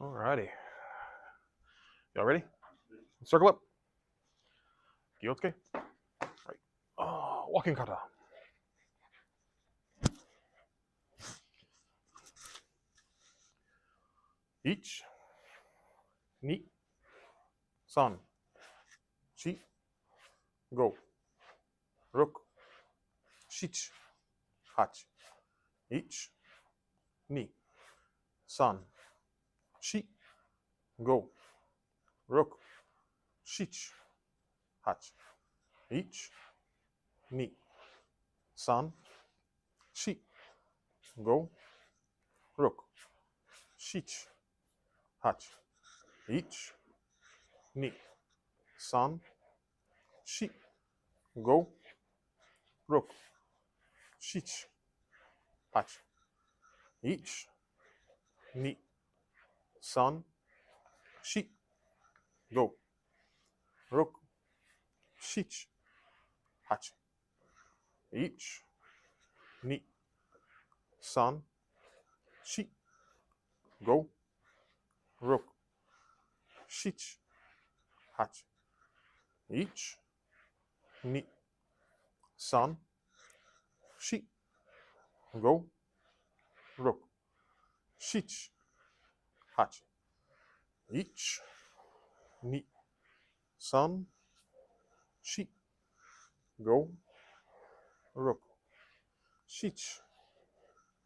All righty. Y'all ready? Circle up. Gyotsuke. Right. Oh, walking kata. Each. Ni. San. Shi. Go. Roku. Shichi. Hachi. Each. Ni. San. Shi. Go. Roku. Shichi. Hachi. Each. Ni. San. Shi. Go. Roku. Shichi. Hachi. Each. Ni. San. Shi. Go. Roku. Shichi. Hachi. Each. Ni. San. Shi. Go. Roku. Shichi. Hachi. Each. Ni. San. Shi. Go. Roku. Shichi. Hachi. Each. Ni. San. Shi. Go. Roku. Shichi. Hachi. Each. Ni. San. Shi. Go. Roku. Shichi.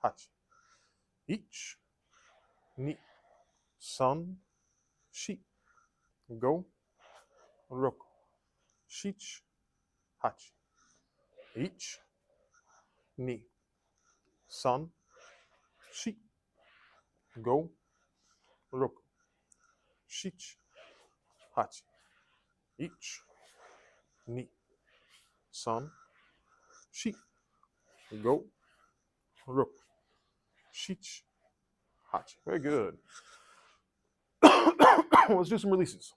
Hachi. Each. Ni. San. Shi. Go. Roku. Shichi. Hachi. Each. Ni. San. Shi. Go. Roku. Shichi. Hachi. Each. Ni. San. Shi. Go. Roku. Shichi. Hachi. Very good. Let's do some releases.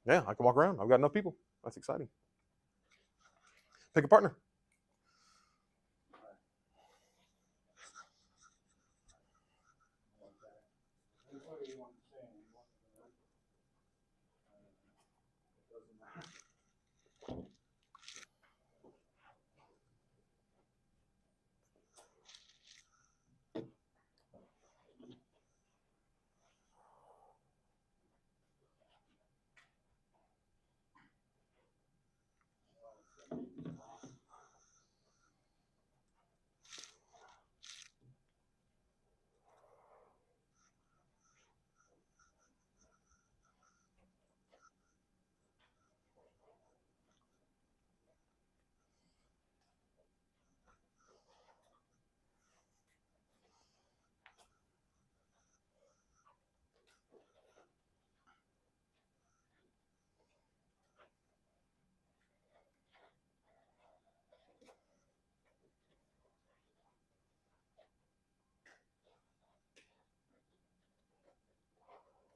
Yeah, I can walk around. I've got enough people. That's exciting. Pick a partner.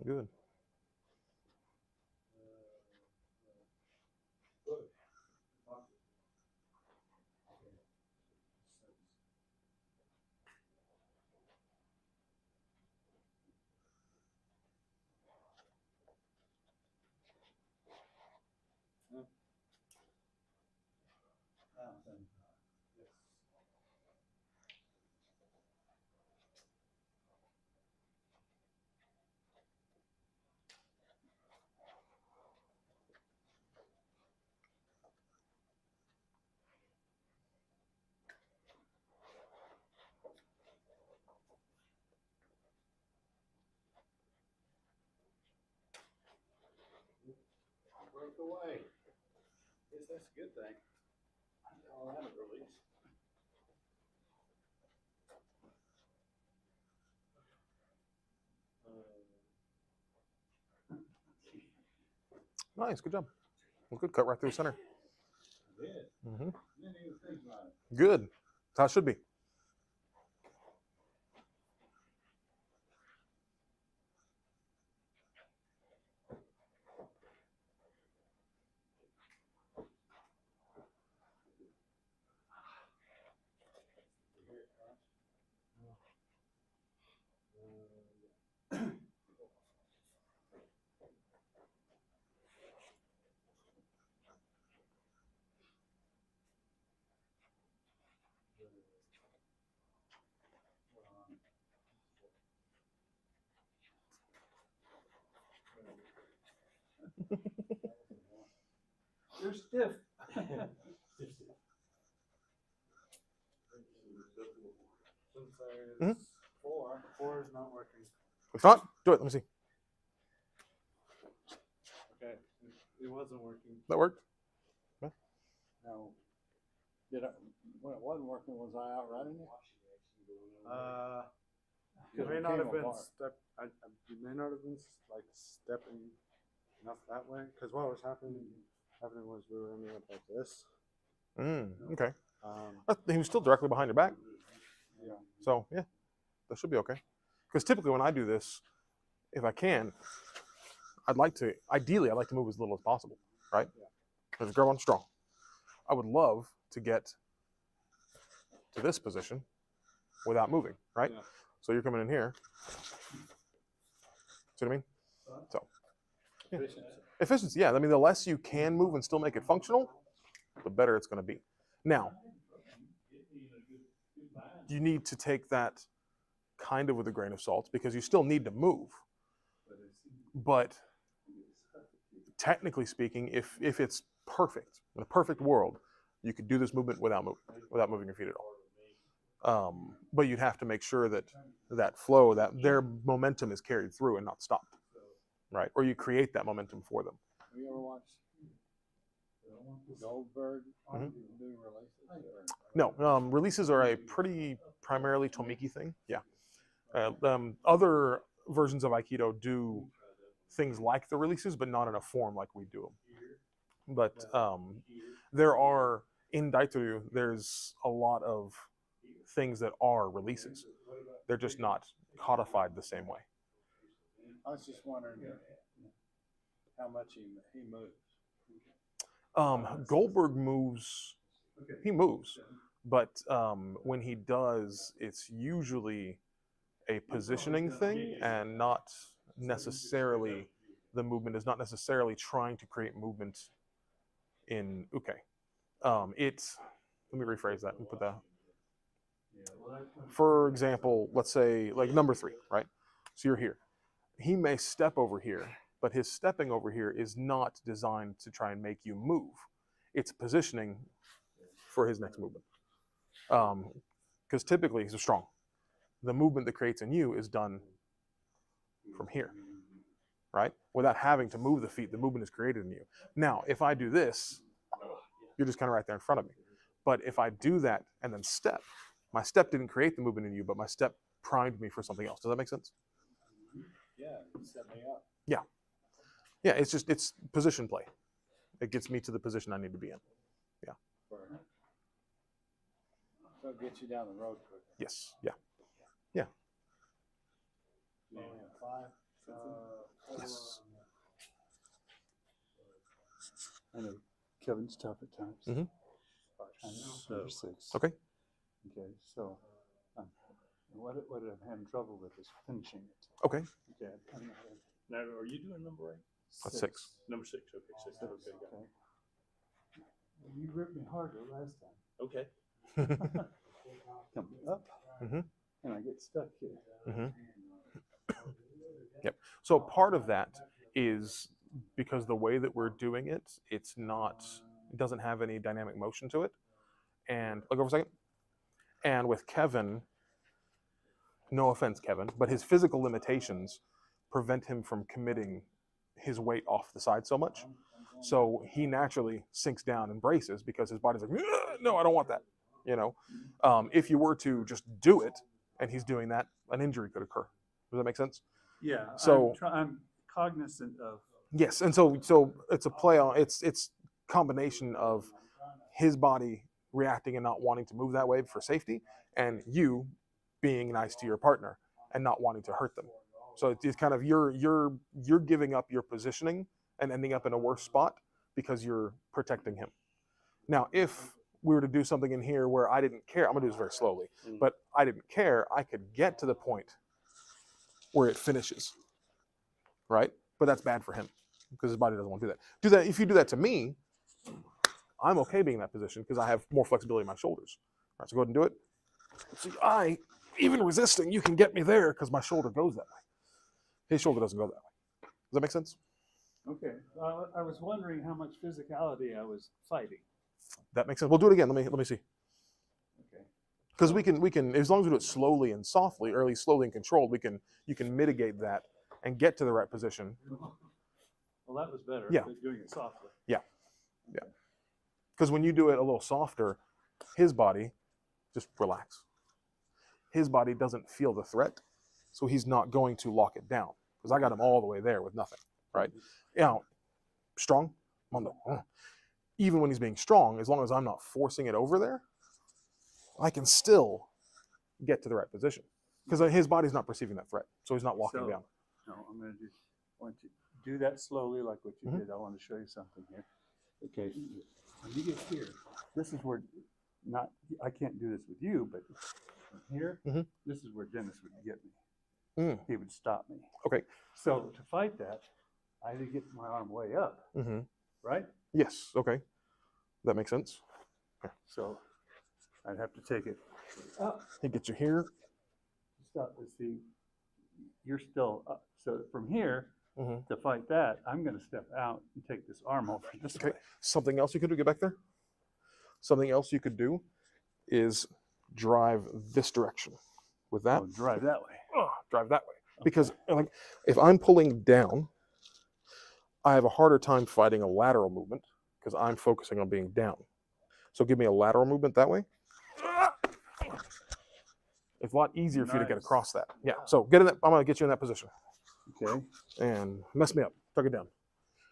Good. Broke away. Guess that's a good thing. I'll have it release. Nice. Good job. Well, good. Cut right through the center. Did. Mm-hmm. Didn't even think about it. Good. That's how it should be. You're stiff. Mhm. Four is not working. It's not? Do it. Let me see. Okay, it wasn't working. That worked? No. When it wasn't working, was I outrunning it? You may not have been you may not have been like stepping enough that way, because what was happening was we were ending up like this. Okay. He was still directly behind your back. Yeah. So, yeah, that should be okay. Because typically when I do this, if I can, ideally, I'd like to move as little as possible, right? Because grab on strong. I would love to get to this position without moving, right? Yeah. So you're coming in here. See what I mean? So, yeah. Efficiency, yeah. I mean, the less you can move and still make it functional, the better it's going to be. Now, you need to take that kind of with a grain of salt because you still need to move. But technically speaking, if it's perfect, in a perfect world, you could do this movement without moving your feet at all. But you'd have to make sure that that flow, that their momentum is carried through and not stopped, right? Or you create that momentum for them. Have you ever watched Goldberg do releases? No, releases are a pretty primarily Tomiki thing. Yeah. Other versions of Aikido do things like the releases, but not in a form like we do them. But there are, in Daitoru, there's a lot of things that are releases. They're just not codified the same way. I was just wondering how much he moves. Goldberg moves. He moves, but when he does, it's usually a positioning thing and not necessarily, the movement is not necessarily trying to create movement in uke. Let me rephrase that and put that. For example, let's say like number 3, right? So you're here. He may step over here, but his stepping over here is not designed to try and make you move. It's positioning for his next movement. Because typically he's strong. The movement that creates in you is done from here, right? Without having to move the feet, the movement is created in you. Now, if I do this, you're just kind of right there in front of me. But if I do that and then step, my step didn't create the movement in you, but my step primed me for something else. Does that make sense? Yeah, set me up. Yeah. Yeah, it's position play. It gets me to the position I need to be in. Yeah. So it gets you down the road quicker. Yes. Yeah. Yeah. You only have 5. Yes. I know Kevin's tough at times. Mm-hmm. Number 6. Okay. Okay, so what I'm having trouble with is finishing it. Okay. Okay. Now, are you doing number 8? That's 6. Number 6. Okay, 6. Okay, got it. You ripped me harder last time. Okay. Come up, Mm-hmm. and I get stuck here. Mm-hmm. Yep. So part of that is because the way that we're doing it, it doesn't have any dynamic motion to it. And look over a second. And with Kevin, no offense, Kevin, but his physical limitations prevent him from committing his weight off the side so much. So he naturally sinks down and braces because his body's like, no, I don't want that. You know, if you were to just do it and he's doing that, an injury could occur. Does that make sense? Yeah. So I'm cognizant of. yes, and so it's a play on it's combination of his body reacting and not wanting to move that way for safety, and you being nice to your partner and not wanting to hurt them. So it's kind of you're giving up your positioning and ending up in a worse spot because you're protecting him. Now, if we were to do something in here where I didn't care, I'm gonna do this very slowly, but I didn't care, I could get to the point where it finishes, right? But that's bad for him because his body doesn't want to do that. If you do that to me, I'm okay being in that position because I have more flexibility in my shoulders. All right, so go ahead and do it. So even resisting, you can get me there because my shoulder goes that way. His shoulder doesn't go that way. Does that make sense? Okay. I was wondering how much physicality I was fighting. That makes sense. We'll do it again. Let me see. Okay. Because we can as long as we do it slowly and softly, or at least slowly and controlled, you can mitigate that and get to the right position. Well, that was better. Yeah. But doing it softly. Yeah. Yeah. Because when you do it a little softer, his body just relax. His body doesn't feel the threat, so he's not going to lock it down. Because I got him all the way there with nothing, right? Strong, Mondo. Even when he's being strong, as long as I'm not forcing it over there, I can still get to the right position. Because his body's not perceiving that threat, so he's not locking down. No, I'm going to do. I want you to do that slowly, like what you did. I want to show you something here. Okay, when you get here, this is where I can't do this with you, but from here, this is where Dennis would get me. He would stop me. Okay. So to fight that, I had to get my arm way up, right? Yes. Okay. That makes sense. Okay. So I'd have to take it up. He gets you here. Stop. See, you're still up. So from here, to fight that, I'm going to step out and take this arm over this way. Something else you could do, get back there. Something else you could do is drive this direction with that. Oh, drive that way. Drive that way. Because like, if I'm pulling down, I have a harder time fighting a lateral movement because I'm focusing on being down. So give me a lateral movement that way. It's a lot easier for you to get across that. Yeah. So get in that. I'm going to get you in that position. Okay. And mess me up. Tug it down.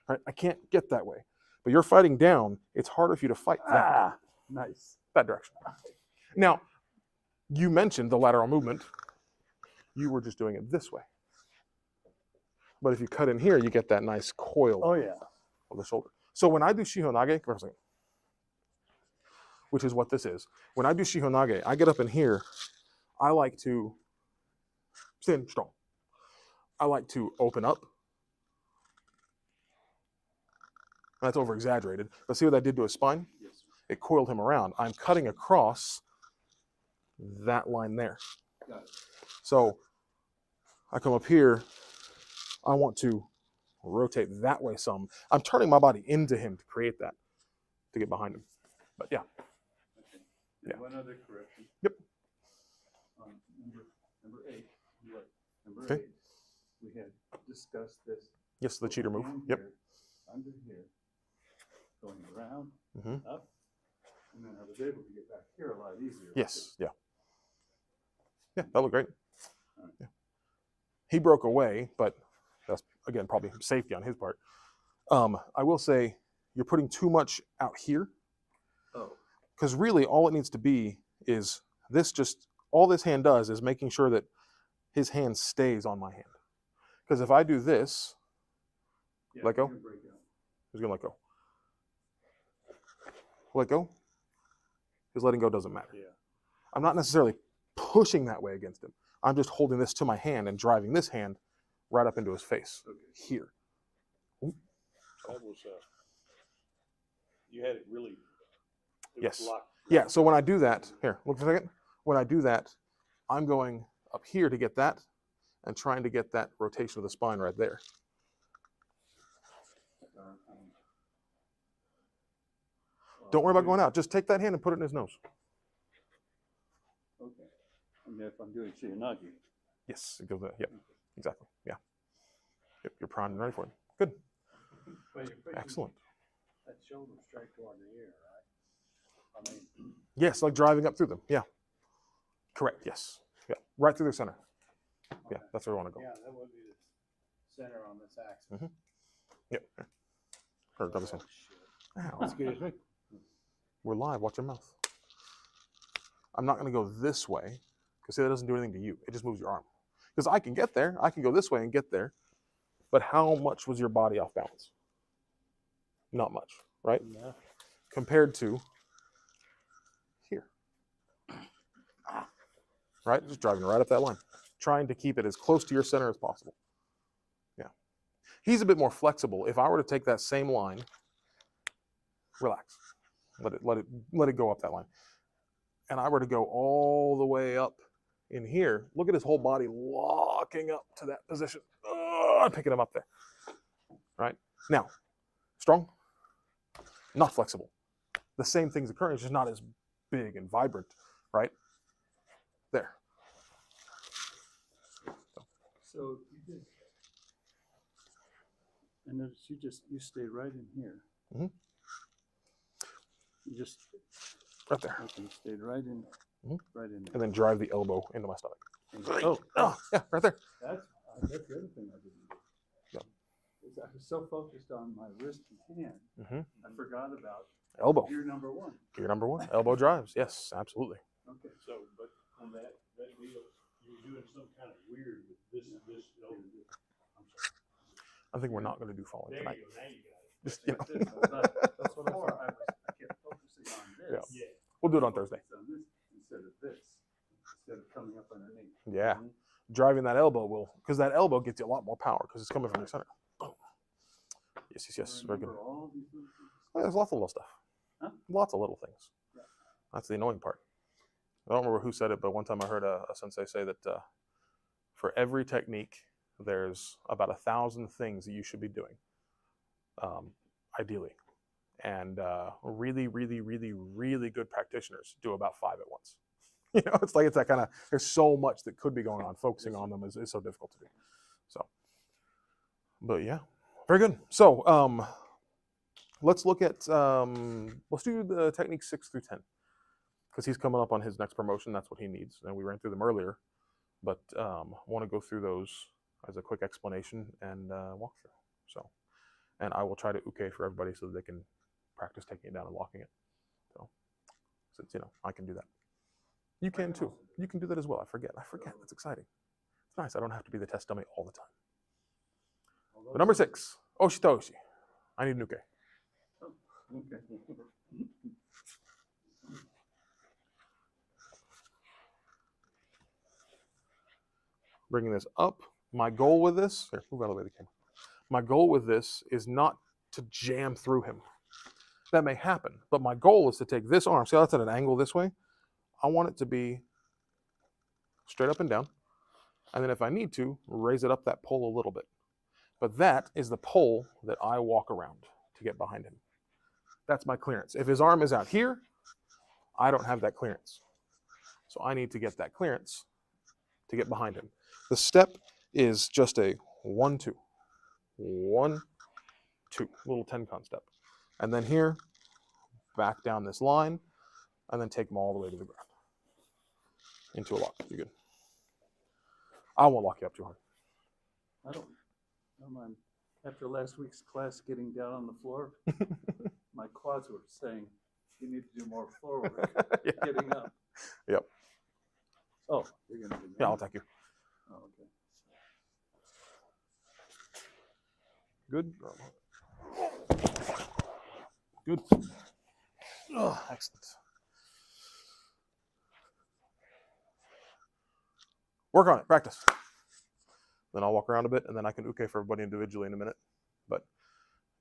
All right. I can't get that way. But you're fighting down. It's harder for you to fight that. Nice. That direction. Now, you mentioned the lateral movement. You were just doing it this way. But if you cut in here, you get that nice coil of the shoulder. So when I do Shihonage, which is what this is, when I do Shihonage, I get up in here, I like to stand strong. I like to open up. That's over exaggerated. But see what that did to his spine? Yes. It coiled him around. I'm cutting across that line there. Got it. So I come up here. I want to rotate that way some. I'm turning my body into him to create that, to get behind him. But yeah. Okay. And one other correction. Yep. Number 8. Look, number Okay. 8. We had discussed this. Yes, the cheater move. Hand Yep. here, under here, going around, up, and then I was able to get back here a lot easier. Yes. Yeah. Yeah, that looked great. All right. Yeah. He broke away, but that's, again, probably safety on his part. I will say you're putting too much out here. Oh. Because really all it needs to be is this all this hand does is making sure that his hand stays on my hand. Because if I do this, let go, he's going to let go. Let go, his letting go doesn't matter. Yeah. I'm not necessarily pushing that way against him. I'm just holding this to my hand and driving this hand right up into his face here. Ooh. That was, you had it really, Yes. was locked. Yeah, so when I do that, here, look for a second. When I do that, I'm going up here to get that and trying to get that rotation of the spine right there. Don't worry about going out. Just take that hand and put it in his nose. Okay. And if I'm doing Shihonage. Yes, it goes there. Yep, exactly. Yeah. Yep, you're primed and ready for it. Good. But you're pushing Excellent. that shoulder straight toward the ear, right? I mean, Yes, like driving up through them. Yeah. Correct. Yes. Yeah. Right through the center. Yeah, that's where we want to go. yeah, that would be the center on this axis. Yep. Here. Or grab this hand. Ow. Excuse me. We're live. Watch your mouth. I'm not going to go this way because that doesn't do anything to you. It just moves your arm. Because I can get there. I can go this way and get there. But how much was your body off balance? Not much, right? Yeah. Compared to here. Right? Just driving right up that line. Trying to keep it as close to your center as possible. Yeah. He's a bit more flexible. If I were to take that same line, relax. Let it go up that line. And I were to go all the way up in here, look at his whole body locking up to that position. Picking him up there. Right? Now, strong, not flexible. The same thing's occurring, it's just not as big and vibrant, right? There. So you did, and notice you stayed right in here. Mhm. You just Right there. okay, you stayed right in, Mhm. right in there. And then drive the elbow into my stomach. Oh, Oh, yeah, right there. that's the other thing I didn't do. Yeah. Is I was so focused on my wrist and hand, I forgot about Elbow. gear number one. Gear number one. Elbow drives. Yes, absolutely. Okay. So, but on that deal, you're doing some kind of weird with this. I'm sorry. I think we're not going to do falling There tonight. you go. Now you got it. Just, you know. That's what I thought. I kept focusing on this. Yeah. We'll do it on Thursday. On this instead of this, instead of coming up underneath. Yeah. Driving that elbow will, because that elbow gets you a lot more power because it's coming from your center. Boom. Yes, yes, yes. Very good. Remember all these little things? Oh, there's lots of little stuff. Huh? Lots of little things. Yeah. That's the annoying part. I don't remember who said it, but one time I heard a sensei say that for every technique, there's about 1,000 things that you should be doing, ideally. And really, really, really, really good practitioners do about 5 at once. You know, it's like it's that kind of, there's so much that could be going on. Focusing on them is so difficult to do. So, but yeah, very good. So let's look at, let's do the technique 6 through 10. Because he's coming up on his next promotion. That's what he needs. And we ran through them earlier. But want to go through those as a quick explanation and walk through. So, and I will try to uke for everybody so that they can practice taking it down and locking it. So, since, you know, I can do that. You can too. You can do that as well. I forget. That's exciting. It's nice. I don't have to be the test dummy all the time. But number 6, Oshita-oshi. I need an uke. Okay. Bringing this up. My goal with this, here, move out of the way of the camera. My goal with this is not to jam through him. That may happen, but my goal is to take this arm, see how that's at an angle this way? I want it to be straight up and down. And then if I need to, raise it up that pole a little bit. But that is the pole that I walk around to get behind him. That's my clearance. If his arm is out here, I don't have that clearance. So I need to get that clearance to get behind him. The step is just a 1, 2. 1, 2. Little tenkan step. And then here, back down this line, and then take them all the way to the ground. Into a lock. You're good. I won't lock you up too hard. I don't mind. After last week's class, getting down on the floor, my quads were saying, you need to do more floor work. Yeah. Getting up. Yep. Oh, you're going to do that? Yeah, I'll take you. Oh, okay. Good. Good. Oh, excellent. Work on it. Practice. Then I'll walk around a bit, and then I can uke for everybody individually in a minute. But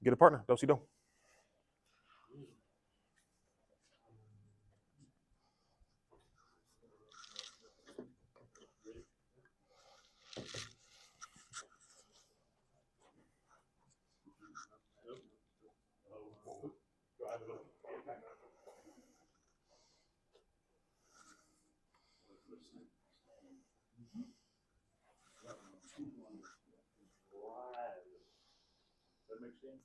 get a partner. Do-si-do. That makes sense.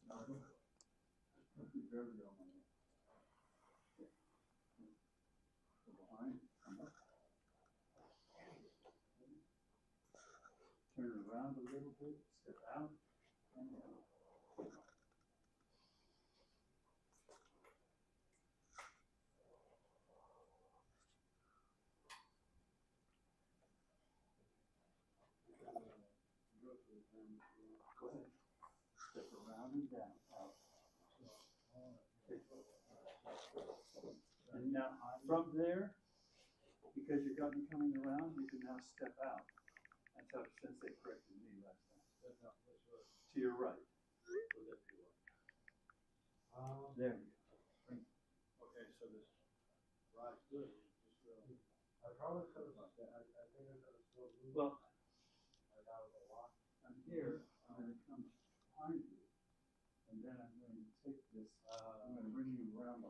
Turn around a little bit, step out, and down. Step around and down, out. And now from there, because you're going to be coming around, you can now step out. That's how Sensei corrected me last time. To your right. There you go. Okay, so this right good. I probably could have done that. I think I could have still moved. Well, Like I was a lot. I'm here, I'm going to come behind you.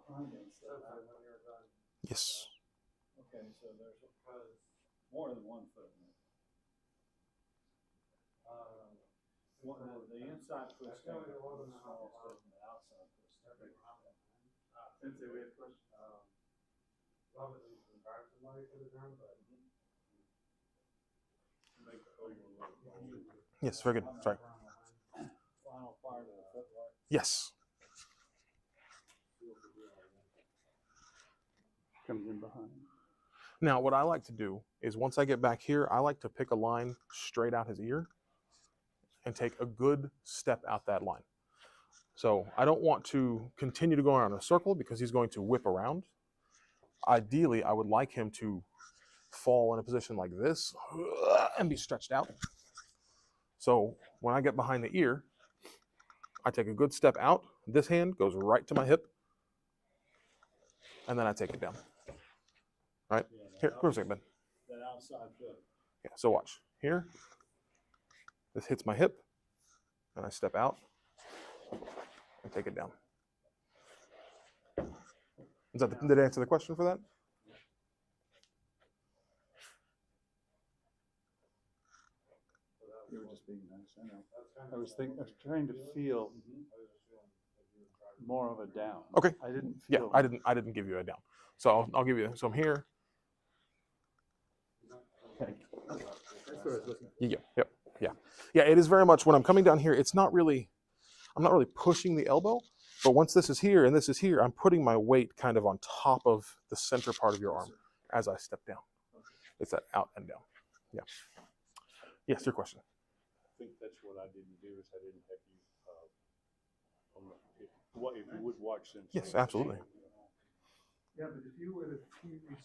behind that stuff. Yes. Okay, so there's more than one foot in it. The inside foot's got a small step and the outside foot's the big step. Sensei, we have a question. Obviously, you can drive somebody to the ground, but Make the over a little bit. Yes, very good. Sorry. Final part of the footwork. Yes. Comes in behind. Now, what I like to do is once I get back here, I like to pick a line straight out his ear and take a good step out that line. So I don't want to continue to go around in a circle because he's going to whip around. Ideally, I would like him to fall in a position like this and be stretched out. So when I get behind the ear, I take a good step out. This hand goes right to my hip, and then I take it down. Right? Here, come a second, Ben. That outside foot. Yeah, so watch. Here, this hits my hip, and I step out and take it down. Did I answer the question for that? You were just being nice. I know. I was trying to feel more of a down. Okay. I didn't Yeah, feel. I didn't give you a down. So I'll give you. So I'm here. Okay. That's what I was looking Yeah. It is very much when I'm coming down here. It's not really. I'm not really pushing the elbow, but once this is here and this is here, I'm putting my weight kind of on top of the center part of your arm as I step down. It's that out and down. Yeah. Yes, your question. I think that's what I didn't do is I didn't have you, if you would watch them. Yes, absolutely. Yeah, but if you would have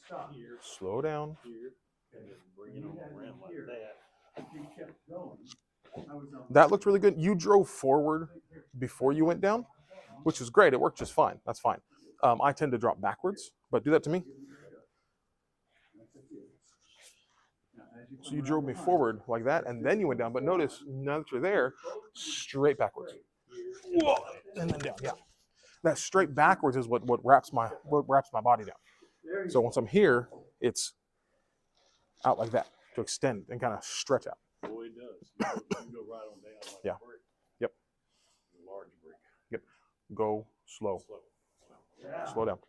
stopped here, Slow down. Here, and then bring it You on had around like here. that. if you kept going, I was on. That looked really good. You drove forward before you went down, which is great. It worked just fine. That's fine. I tend to drop backwards, but do that to me. So you drove me forward like that, and then you went down. But notice, now that you're there, straight backwards. Whoa, and then down. Yeah, that straight backwards is what wraps my body down. So once I'm here, it's out like that to extend and kind of stretch out. Boy, it does. You go right on down like Yeah. a brick. Yep. A large brick. Yep. Go slow. Slow. Slow down.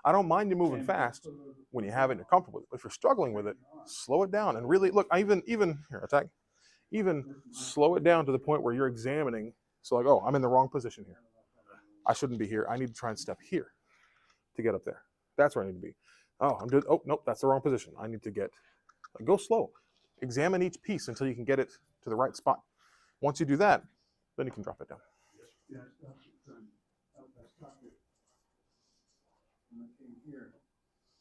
I don't mind you moving fast when you have it and you're comfortable with it. But if you're struggling with it, slow it down and really look. I even here, attack. Even slow it down to the point where you're examining. So like, oh, I'm in the wrong position here. I shouldn't be here. I need to try and step here to get up there. That's where I need to be. Oh, I'm doing. Oh, nope, that's the wrong position. I need to get. Go slow. Examine each piece until you can get it to the right spot. Once you do that, then you can drop it down. Yeah, I stopped it. When I came here,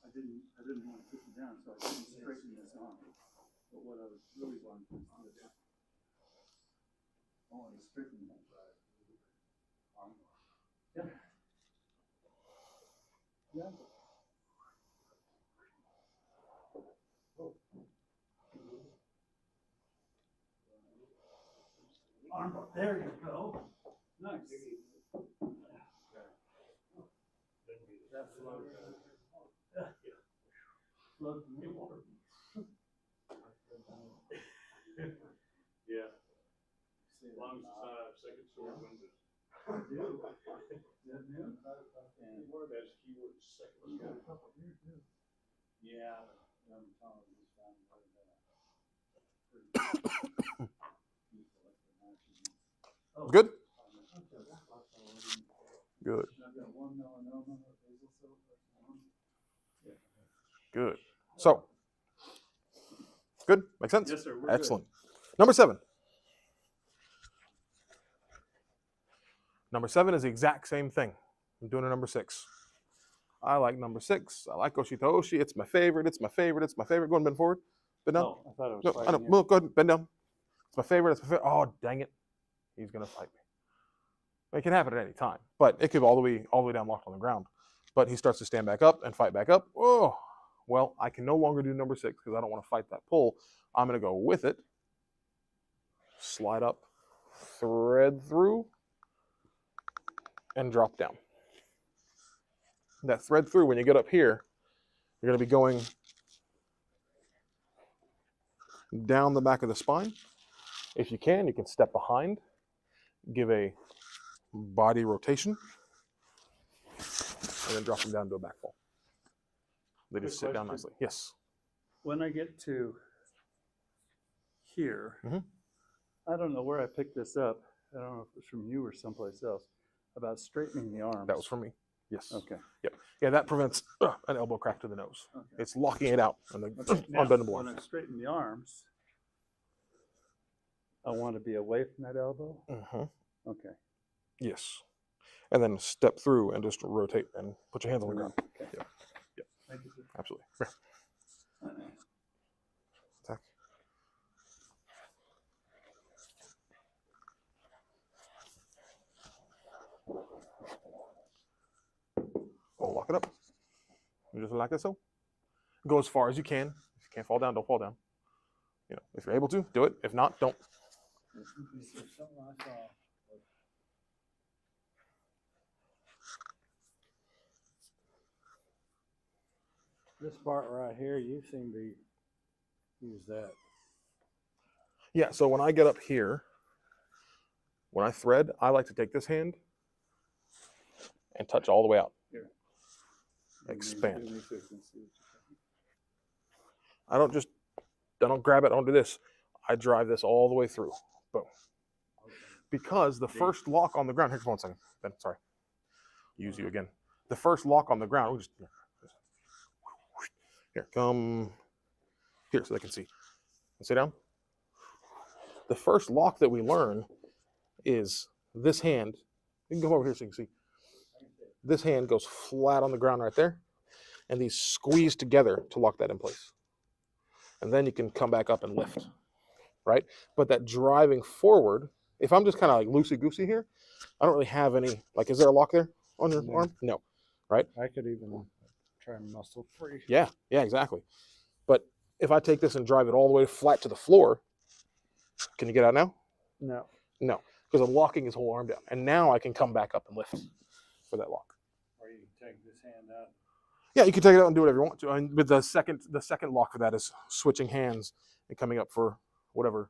I didn't want to put you down, so I didn't straighten this arm. But what I was really wanting to do is I want to straighten that arm. Yeah. Yeah. Arm up. There you go. Nice. That's slow. Yeah. Slow to me. Yeah. As long as it's not a second sword window. I do. Yeah, man. And that's keyword second sword. Yeah. Good? Good. Good. So, good? Make sense? Yes, sir. We're Excellent. Number 7. Number 7 is the exact same thing. I'm doing a number 6. I like number 6. I like Oshita Oshi. It's my favorite. It's my favorite. It's my favorite. Go and bend forward. Bend down. Oh, I thought it was No, fighting I know. you. Well, go ahead. Bend down. It's my favorite. It's my favorite. Oh, dang it. He's going to fight me. It can happen at any time, but it could be all the way down locked on the ground. But he starts to stand back up and fight back up. Oh, well, I can no longer do number 6 because I don't want to fight that pull. I'm going to go with it. Slide up, thread through, and drop down. that thread through, when you get up here, you're going to be going down the back of the spine. If you can step behind, give a body rotation, and then drop them down to a back fold. They just sit down nicely. Yes. When I get to here, I don't know where I picked this up. I don't know if it was from you or someplace else, about straightening the arms. That was from me. Yes. Okay. Yep. Yeah, that prevents an elbow crack to the nose. Okay. It's locking it out on the Now, unbendable when arms. I straighten the arms, I want to be away from that elbow. Okay. Yes. And then step through and just rotate and put your hands on the ground. Okay. Yep. Yep. Thank you. Absolutely. Here. Attack. Oh, lock it up. Just like so. Go as far as you can. If you can't fall down, don't fall down. You know, if you're able to, do it. If not, don't. This part right here, you seem to use that. Yeah, so when I get up here, when I thread, I like to take this hand and touch all the way out. Here. Expand. Let me fix and see. I don't grab it onto this. I drive this all the way through. Boom. Because the first lock on the ground, here, come on 1 second. Ben, sorry. Use you again. The first lock on the ground, we'll just, here, come here so they can see. Sit down. The first lock that we learn is this hand. You can go over here so you can see. This hand goes flat on the ground right there, and these squeeze together to lock that in place. And then you can come back up and lift, right? But that driving forward, if I'm just kind of like loosey-goosey here, I don't really have any, like, is there a lock there on your arm? No, right? I could even try muscle free. Yeah, exactly. But if I take this and drive it all the way flat to the floor, can you get out now? No. No, because I'm locking his whole arm down. And now I can come back up and lift for that lock. Or you can take this hand out. Yeah, you can take it out and do whatever you want to. And with the second lock for that is switching hands and coming up for whatever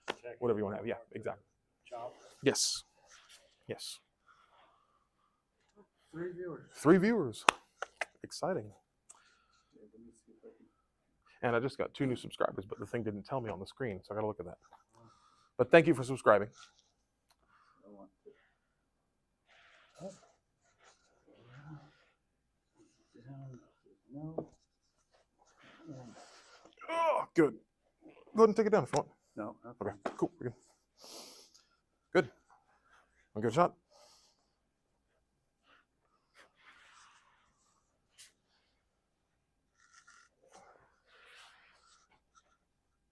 you want to have. Yeah, exactly. Chop. Yes. Yes. 3 viewers. 3 viewers. Exciting. And I just got 2 new subscribers, but the thing didn't tell me on the screen, so I got to look at that. But thank you for subscribing. Oh, good. Go ahead and take it down if you want. No. Okay, cool. We're good. Good. Want to give it a shot?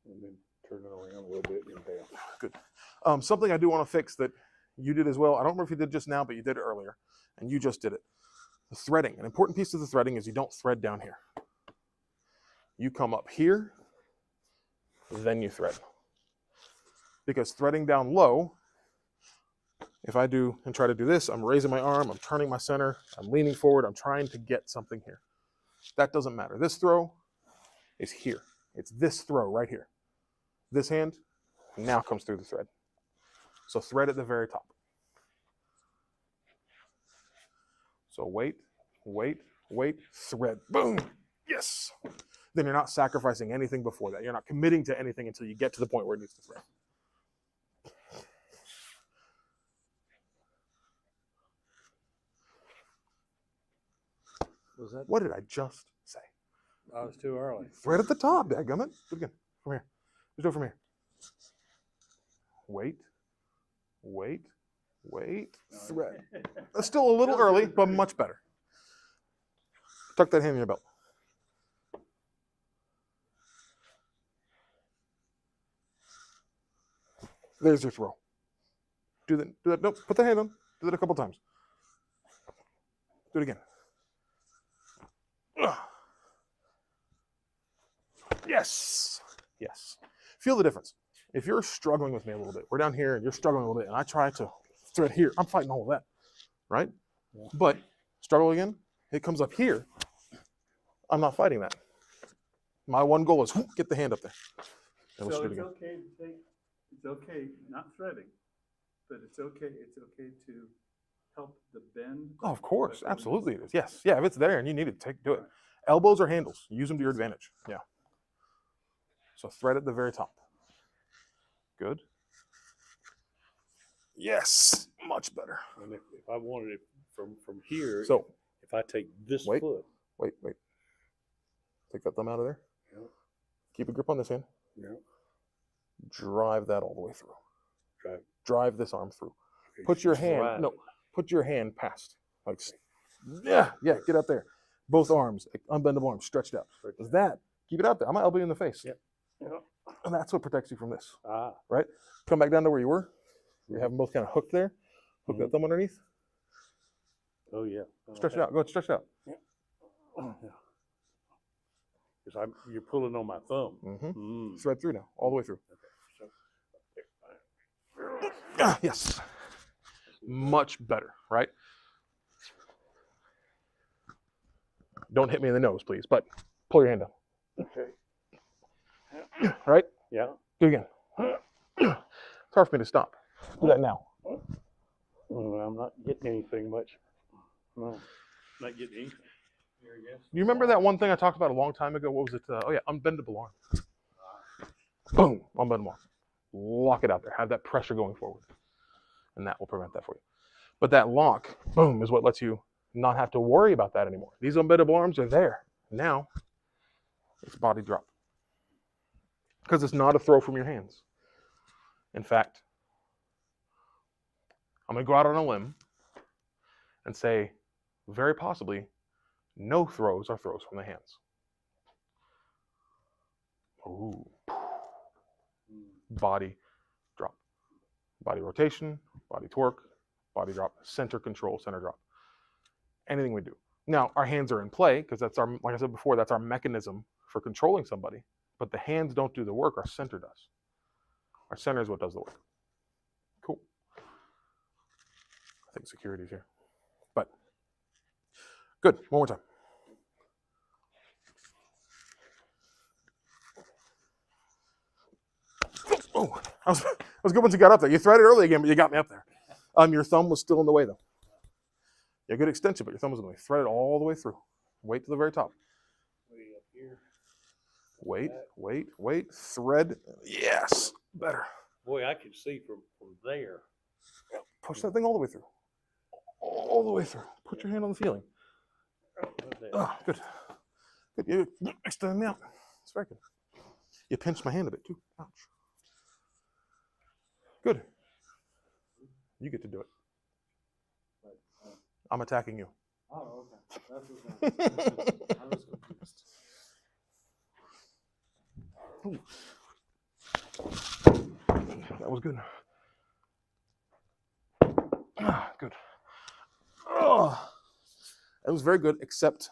And then turn it around a little bit and bam. Good. Something I do want to fix that you did as well. I don't remember if you did just now, but you did it earlier, and you just did it. The threading. An important piece of the threading is you don't thread down here. You come up here, then you thread. Because threading down low, if I do and try to do this, I'm raising my arm, I'm turning my center, I'm leaning forward, I'm trying to get something here. That doesn't matter. This throw is here. It's this throw right here. This hand now comes through the thread. So thread at the very top. So wait, thread, boom, yes. Then you're not sacrificing anything before that. You're not committing to anything until you get to the point where it needs to thread. Was that? What did I just say? I was too early. Thread at the top, dadgummit. Do it again. From here. Just do it from here. Wait, thread. That's still a little early, but much better. Tuck that hand in your belt. There's your throw. Do that. Nope, put the hand on. Do that a couple times. Do it again. Ugh. Yes. Feel the difference. If you're struggling with me a little bit, we're down here and you're struggling a little bit, and I try to thread here, I'm fighting all of that, right? Yeah. But struggle again, it comes up here, I'm not fighting that. My one goal is get the hand up there. And we'll So shoot it's again. okay to take, it's okay, not threading, but it's okay to help the bend. Oh, of course, But absolutely it is. Yes, yeah. If it's there and you need it, do it. Elbows or handles, use them to your advantage. Yeah. So thread at the very top. Good. Yes, much better. And if I wanted it from here, So if I take this wait. foot, wait. Take that thumb out of there. Yep. Keep a grip on this hand. Yep. Drive that all the way through. Drive. This arm through. Okay, Put your hand. drive No. it. Put your hand past. Like, yeah. Get out there. Both arms, unbendable arms, stretched out. Does that? Keep it out there. I'm gonna elbow you in the face. Yep. Yep. And that's what protects you from this. Ah. Right? Come back down to where you were. You have them both kind of hooked there. Hook that thumb underneath. Oh yeah. Stretch it out. Go ahead, stretch it out. Because you're pulling on my thumb. Mm-hmm. Thread through now, all the way through. Okay. Yes. Much better, right? Don't hit me in the nose, please, but pull your hand down. Okay. Right? Yeah. Do it again. It's hard for me to stop. Do that now. Well, I'm not getting anything much. No. Not getting anything. Here, I guess. You remember that one thing I talked about a long time ago? What was it? Unbendable arm. Boom, unbendable arm. Lock it out there. Have that pressure going forward. And that will prevent that for you. But that lock, boom, is what lets you not have to worry about that anymore. These unbendable arms are there. Now, it's body drop. Because it's not a throw from your hands. In fact, I'm going to go out on a limb and say, very possibly, no throws are throws from the hands. Ooh. Body drop. Body rotation, body torque, body drop, center control, center drop. Anything we do. Now, our hands are in play because that's our, like I said before, that's our mechanism for controlling somebody. But the hands don't do the work, our center does. Our center is what does the work. Cool. I think security's here. But, good. One more time. Oh, I was good once you got up there. You threaded early again, but you got me up there. Your thumb was still in the way, though. Yeah, good extension, but your thumb was in the way. Thread it all the way through. Wait to the very top. Way up here. Wait. Thread. Yes. Better. Boy, I can see from there. Push that thing all the way through. All the way through. Put your hand on the feeling. Oh, good. Good. You extend me out. It's very good. You pinched my hand a bit, too. Ouch. Good. You get to do it. I'm attacking you. Oh, okay. That's okay. I was confused. Ooh. That was good. Good. Oh, that was very good, except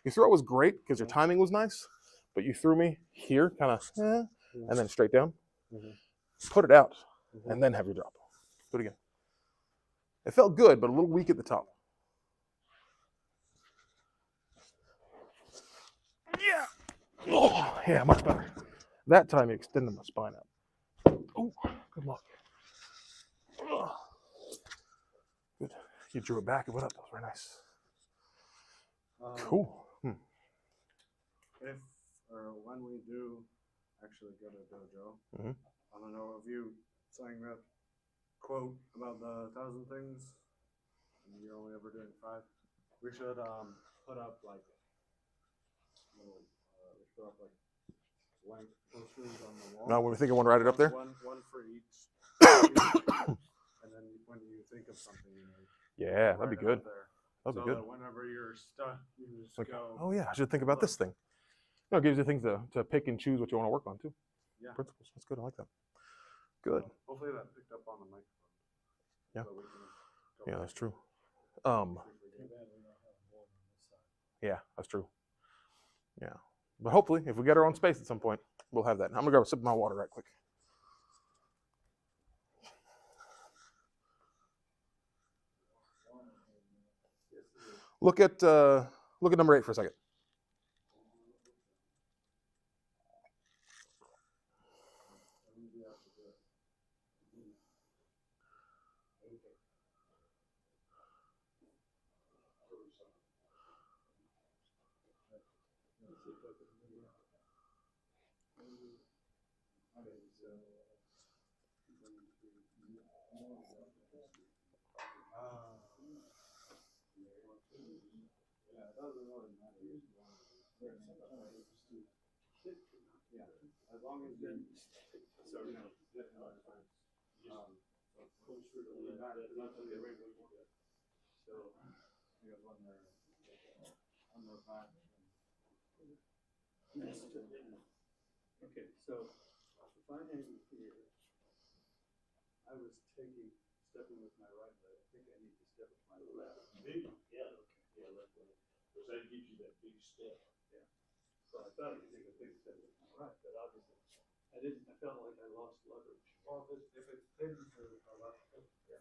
your throw was great because your timing was nice, but you threw me here, kind of, and then straight down. Put it out, and then have your drop. Do it again. It felt good, but a little weak at the top. Yeah. Oh, yeah, much better. That time you extended my spine out. Oh, good luck. Oh. Good. You drew it back and went up. That was very nice. Cool. If or when we do actually go to Dojo, I don't know if you saying that quote about the 1,000 things and you're only ever doing 5. We should put up like little blank posters on the wall. Now, when we think I want to write it up there? One for each. And then when you think of something, Yeah, that'd be write it good. up there. That'd be So good. that whenever you're stuck, you just Like, go. oh yeah, I should think about this thing. No, it gives you things to pick and choose what you want to work on too. Yeah. Principles. That's good. I like that. Good. Hopefully that picked up on the microphone. Yeah. So we can go Yeah, back that's true. if we get Yeah, that's true. Yeah. But hopefully, if we get our own space at some point, we'll have that. I'm gonna grab a sip of my water right quick. Look at number 8 for a second. As long as you so you know, closer to the back, not to the original. So because when they're on their back. Okay, so if I had you here, I was stepping with my right leg. I think I need to step with my left. Maybe, yeah, okay, yeah, left leg. Because that gives you that big step. Yeah. So I thought I could take a big step with my right, but obviously I didn't. I felt like I lost leverage. Well, if it's pinned to the left, yeah.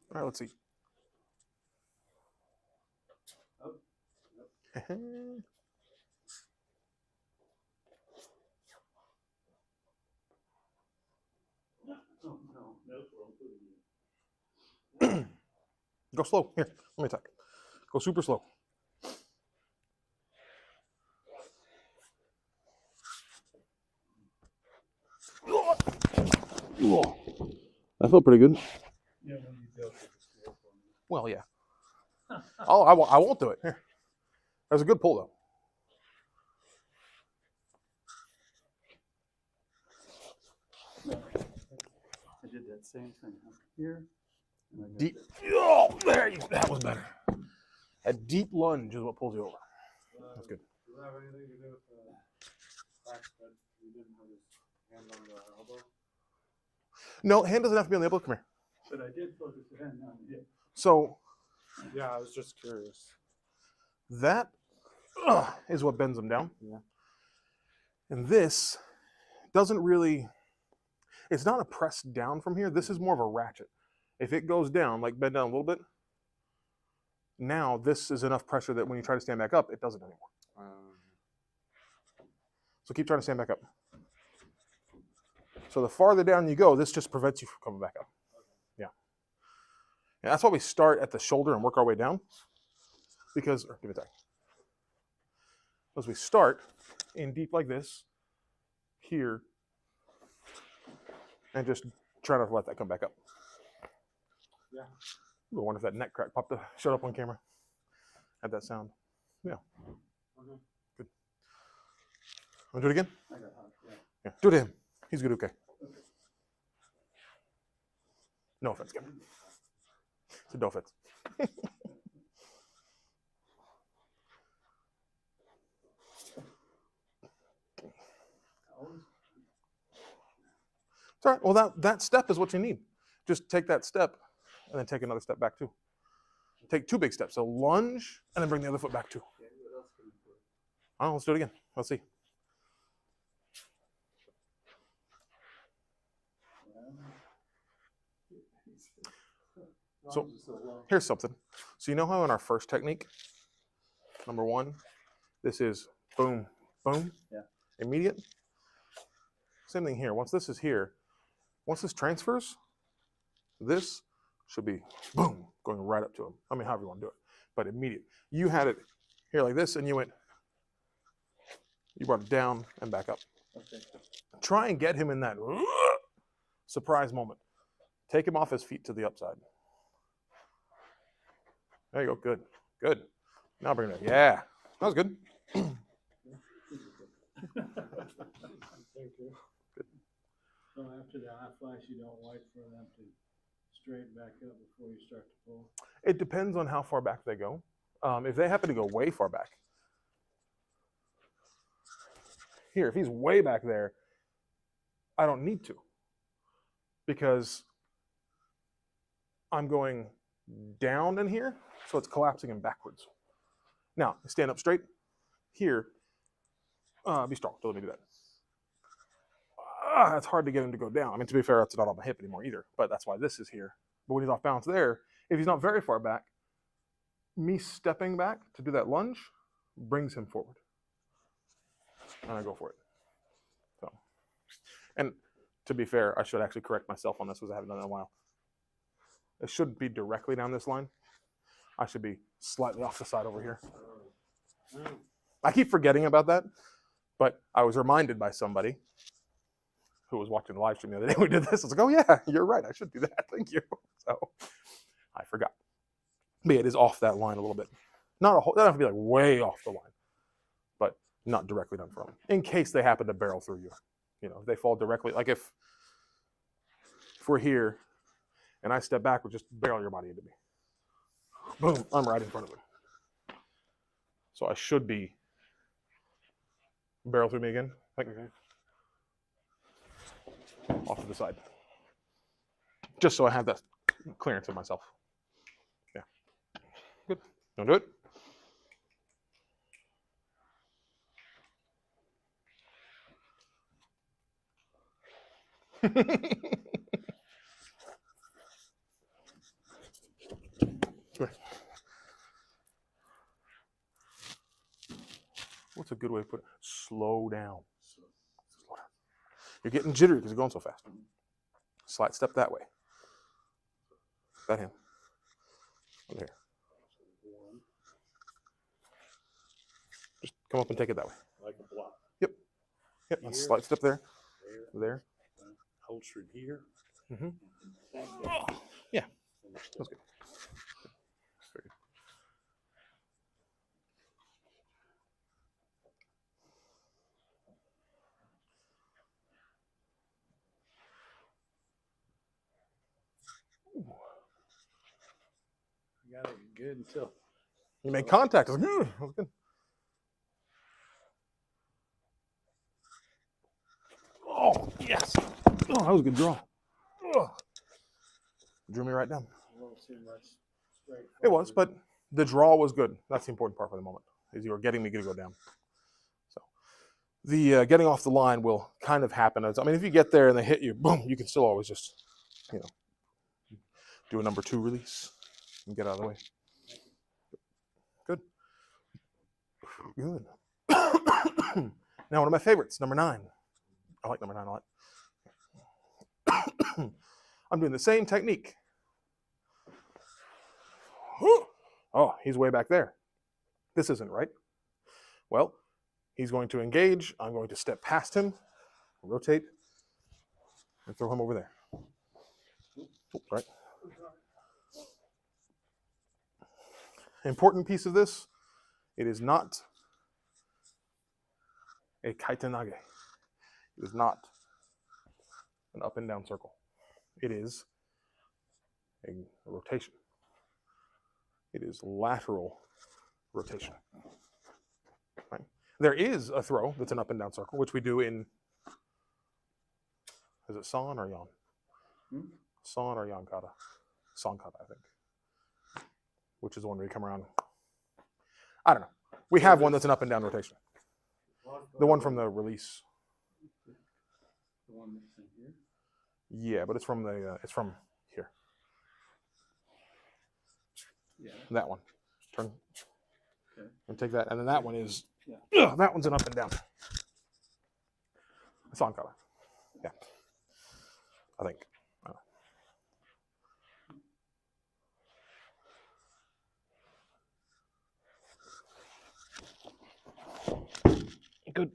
All right, let's see. Oh, oh no. Nope, wrong foot again. Go slow. Here, let me attack. Go super slow. That felt pretty good. Yeah, when you built it, it's for me. Well, yeah. Oh, I won't do it. Here. That was a good pull, though. I did that same thing up here. And I got Deep. that. Oh, there you go. That was better. A deep lunge is what pulls you over. That's good. Does that have anything to do with the fact that you didn't have his hand on the elbow? No, hand doesn't have to be on the elbow. Come here. But I did focus the hand on the hip. So Yeah, I was just curious. that is what bends them down. Yeah. And this doesn't really, it's not a press down from here. This is more of a ratchet. If it goes down, like bend down a little bit, now this is enough pressure that when you try to stand back up, it doesn't anymore. So keep trying to stand back up. So the farther down you go, this just prevents you from coming back up. Yeah. And that's why we start at the shoulder and work our way down. Because, or give it back. As we start in deep like this, here, and just try not to let that come back up. Yeah. I wonder if that neck crack popped up, showed up on camera. Had that sound. Yeah. Okay. Good. Want to do it again? I got hot, yeah. Yeah. Do it to him. He's good, okay. No offense, Kevin. It's a no offense. It's all right. Well, that step is what you need. Just take that step and then take another step back too. Take 2 big steps. So lunge and then bring the other foot back too. Okay, what else can we do? Oh, let's do it again. Let's see. So here's something. So you know how in our first technique, number 1, this is boom, boom, Yeah. immediate. Same thing here. Once this is here, once this transfers, this should be boom, going right up to him. I mean, however you want to do it, but immediate. You had it here like this, and you brought it down and back up. Okay. Try and get him in that surprise moment. Take him off his feet to the upside. There you go. Good. Good. Now bring it up. Yeah. That was good. Thank you. So after the hot flash, you don't wait for them to straighten back up before you start to pull? It depends on how far back they go. If they happen to go way far back, here, if he's way back there, I don't need to, because I'm going down in here, so it's collapsing him backwards. Now, stand up straight. Here, be strong. Don't let me do that. It's hard to get him to go down. I mean, to be fair, it's not on my hip anymore either, but that's why this is here. But when he's off balance there, If he's not very far back, me stepping back to do that lunge brings him forward. And I go for it. So, and to be fair, I should actually correct myself on this because I haven't done it in a while. It shouldn't be directly down this line. I should be slightly off the side over here. I keep forgetting about that, but I was reminded by somebody who was watching the live stream the other day we did this. I was like, oh yeah, you're right. I should do that. Thank you. So I forgot. But it is off that line a little bit. Not a whole, doesn't have to be like way off the line, but not directly down front. In case they happen to barrel through you. You know, if they fall directly, like if we're here and I step backward, just barrel your body into me. Boom, I'm right in front of them. So I should be barrel through me again. Okay. Off to the side. Just so I have that clearance of myself. Yeah. Good. Don't do it. What's a good way to put it? Slow down. Slow down. You're getting jittery because you're going so fast. Slight step that way. That hand. Over here. Just come up and take it that way. Like a block. Yep. Yep. Here. Slight step there. There. Holstered here. Mm-hmm. Yeah. That's good. Very good. You got it good until You make contact. I was like, that was good. Oh, yes. Oh, that was a good draw. Oh. Drew me right down. A little too much straight. It was, but the draw was good. That's the important part for the moment, is you were getting me to go down. So the getting off the line will kind of happen. I mean, if you get there and they hit you, boom, you can still always just, you know, do a number 2 release and get out of the way. Good. Good. Now, one of my favorites, number 9. I like number 9 a lot. I'm doing the same technique. Oh, he's way back there. This isn't right. Well, he's going to engage. I'm going to step past him, rotate, and throw him over there. Right. Important piece of this, it is not a kaitanage. It is not an up and down circle. It is a rotation. It is lateral rotation. Right? There is a throw that's an up and down circle, which we do in, is it san or yan? San or yan kata? San kata, I think. Which is the one where you come around. I don't know. We have one that's an up and down rotation. The one from the release. the one that's in here. Yeah, but it's from the it's from here. Yeah. That one. Turn. Okay. And take that, and then that one is. Yeah. That one's an up and down. It's on color. Yeah. I think. Good.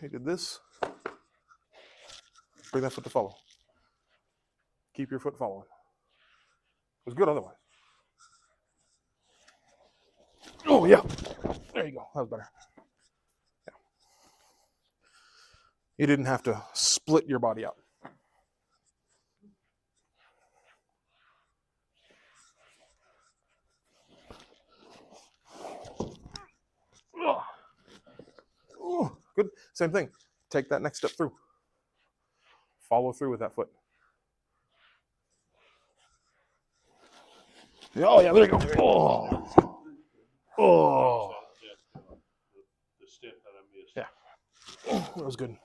He did this. Bring that foot to follow. Keep your foot following. It was good otherwise. Oh, yeah. There you go. That was better. Yeah. You didn't have to split your body out. Oh, good. Same thing. Take that next step through. Follow through with that foot. Oh, yeah, there you go. Oh. Oh. The step that I missed. Yeah. Oh, that was good.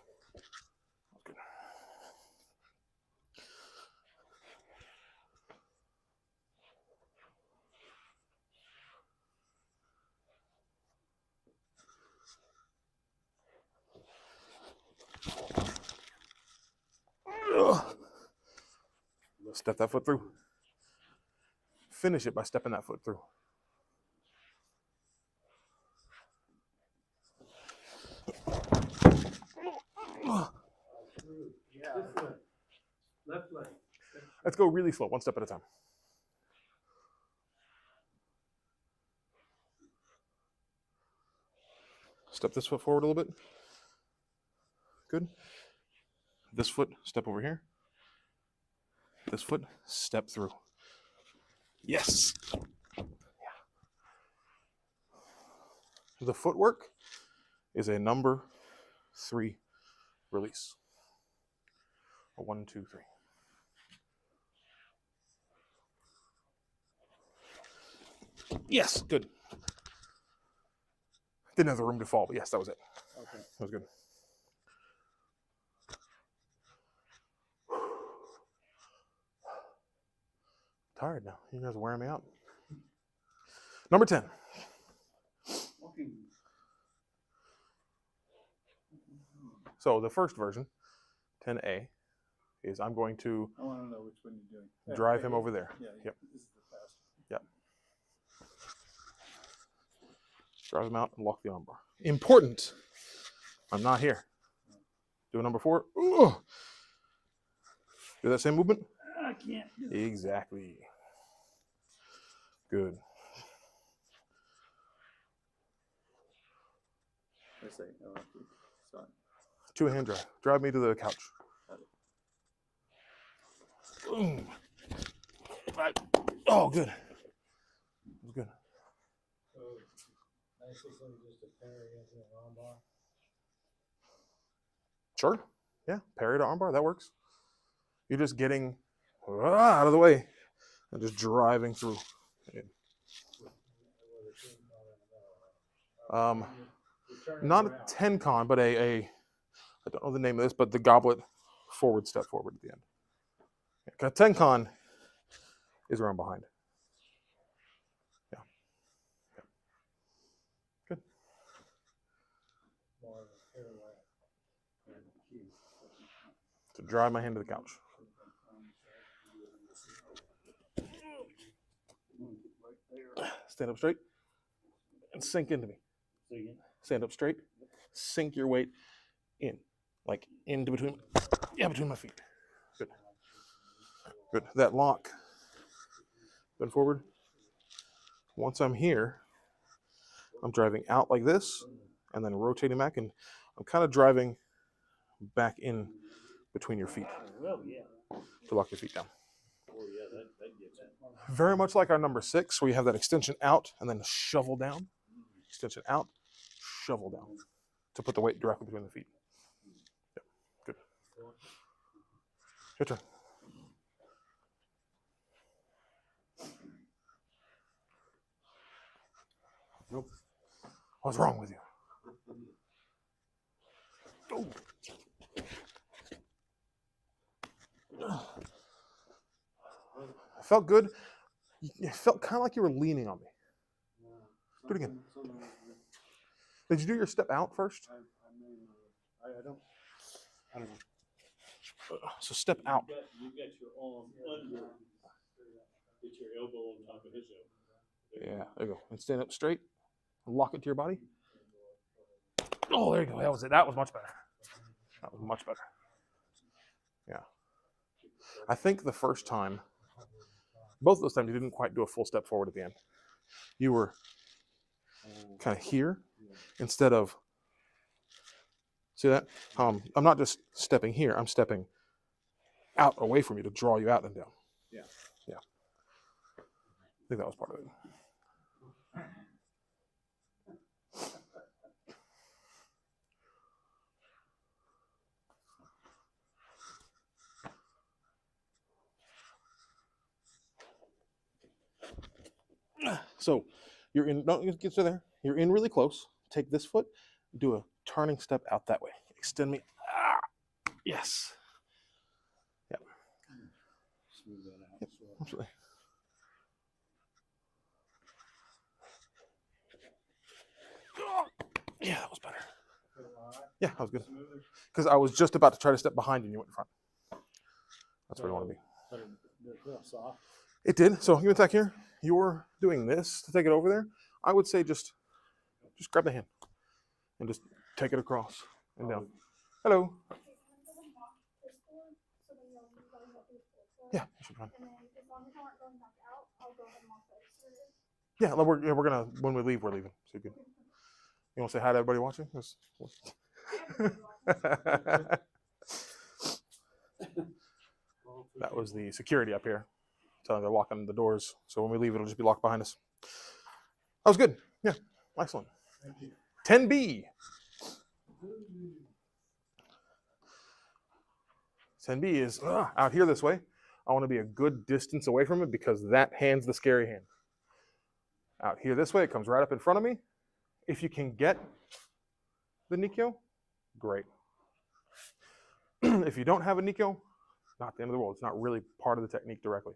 Step that foot through. Finish it by stepping that foot through. Left leg. Let's go really slow, one step at a time. Step this foot forward a little bit. Good. This foot, step over here. This foot, step through. Yes. Yeah. The footwork is a number 3 release. A 1, 2, 3. Yes, good. Didn't have the room to fall, but yes, that was it. Okay. That was good. Tired now. You guys are wearing me out. Number 10. Walking. So the first version, 10A, is I'm going to I want to know which one you're doing. drive him over there. Yeah. Yep. This is the fast one. Yep. Drive him out and lock the armbar. Important. I'm not here. Do a number 4. Ooh. Do that same movement? I can't do it. Exactly. Good. I say, oh, okay. Sorry. 2-hand drive. Drive me to the couch. Boom. Right. Oh, good. That was good. So, nicest thing just to parry into an armbar. Sure. Yeah. Parry to armbar. That works. You're just getting out of the way and just driving through. Not a Tenkan, but I don't know the name of this, but the goblet forward step forward at the end. Yeah, Tenkan is around behind. Yeah. Good. To drive my hand to the couch. Stand up straight and sink into me. Stand up straight, sink your weight in, like into between, between my feet. Good. Good. That lock. Bend forward. Once I'm here, I'm driving out like this and then rotating back, and I'm kind of driving back in between your feet to lock your feet down. Very much like our number 6, where you have that extension out and then shovel down. Extension out, shovel down to put the weight directly between the feet. Yep. Good. Your turn. Nope. What's wrong with you? Oh. I felt good. It felt kind of like you were leaning on me. Do it again. Did you do your step out first? I don't know. So step out. You got your arm under. Get your elbow on top of his elbow. Yeah, there you go. And stand up straight. Lock it to your body. Oh, there you go. That was it. That was much better. That was much better. Yeah. I think the first time, both of those times, you didn't quite do a full step forward at the end. You were kind of here instead of, see that? I'm not just stepping here. I'm stepping out away from you to draw you out and down. Yeah. Yeah. I think that was part of it. So you're in, don't get to there. You're in really close. Take this foot, do a turning step out that way. Extend me. Ah, yes. Yep. Smooth that out. Yep. Absolutely. Yeah, that was better. Yeah, that was good. Because I was just about to try to step behind you and you went in front. That's where you want to be. real soft. It did. So give me a sec here. You're doing this to take it over there. I would say just grab the hand and just take it across and down. Hello. Yeah, you should be fine. Yeah, we're gonna, when we leave, we're leaving. So you can, you want to say hi to everybody watching? That was the security up here, telling they're locking the doors. So when we leave, it'll just be locked behind us. That was good. Yeah, excellent. 10B. 10B is out here this way. I want to be a good distance away from it because that hand's the scary hand. Out here this way, it comes right up in front of me. If you can get the Nikyo, great. If you don't have a Nikyo, not the end of the world. It's not really part of the technique directly.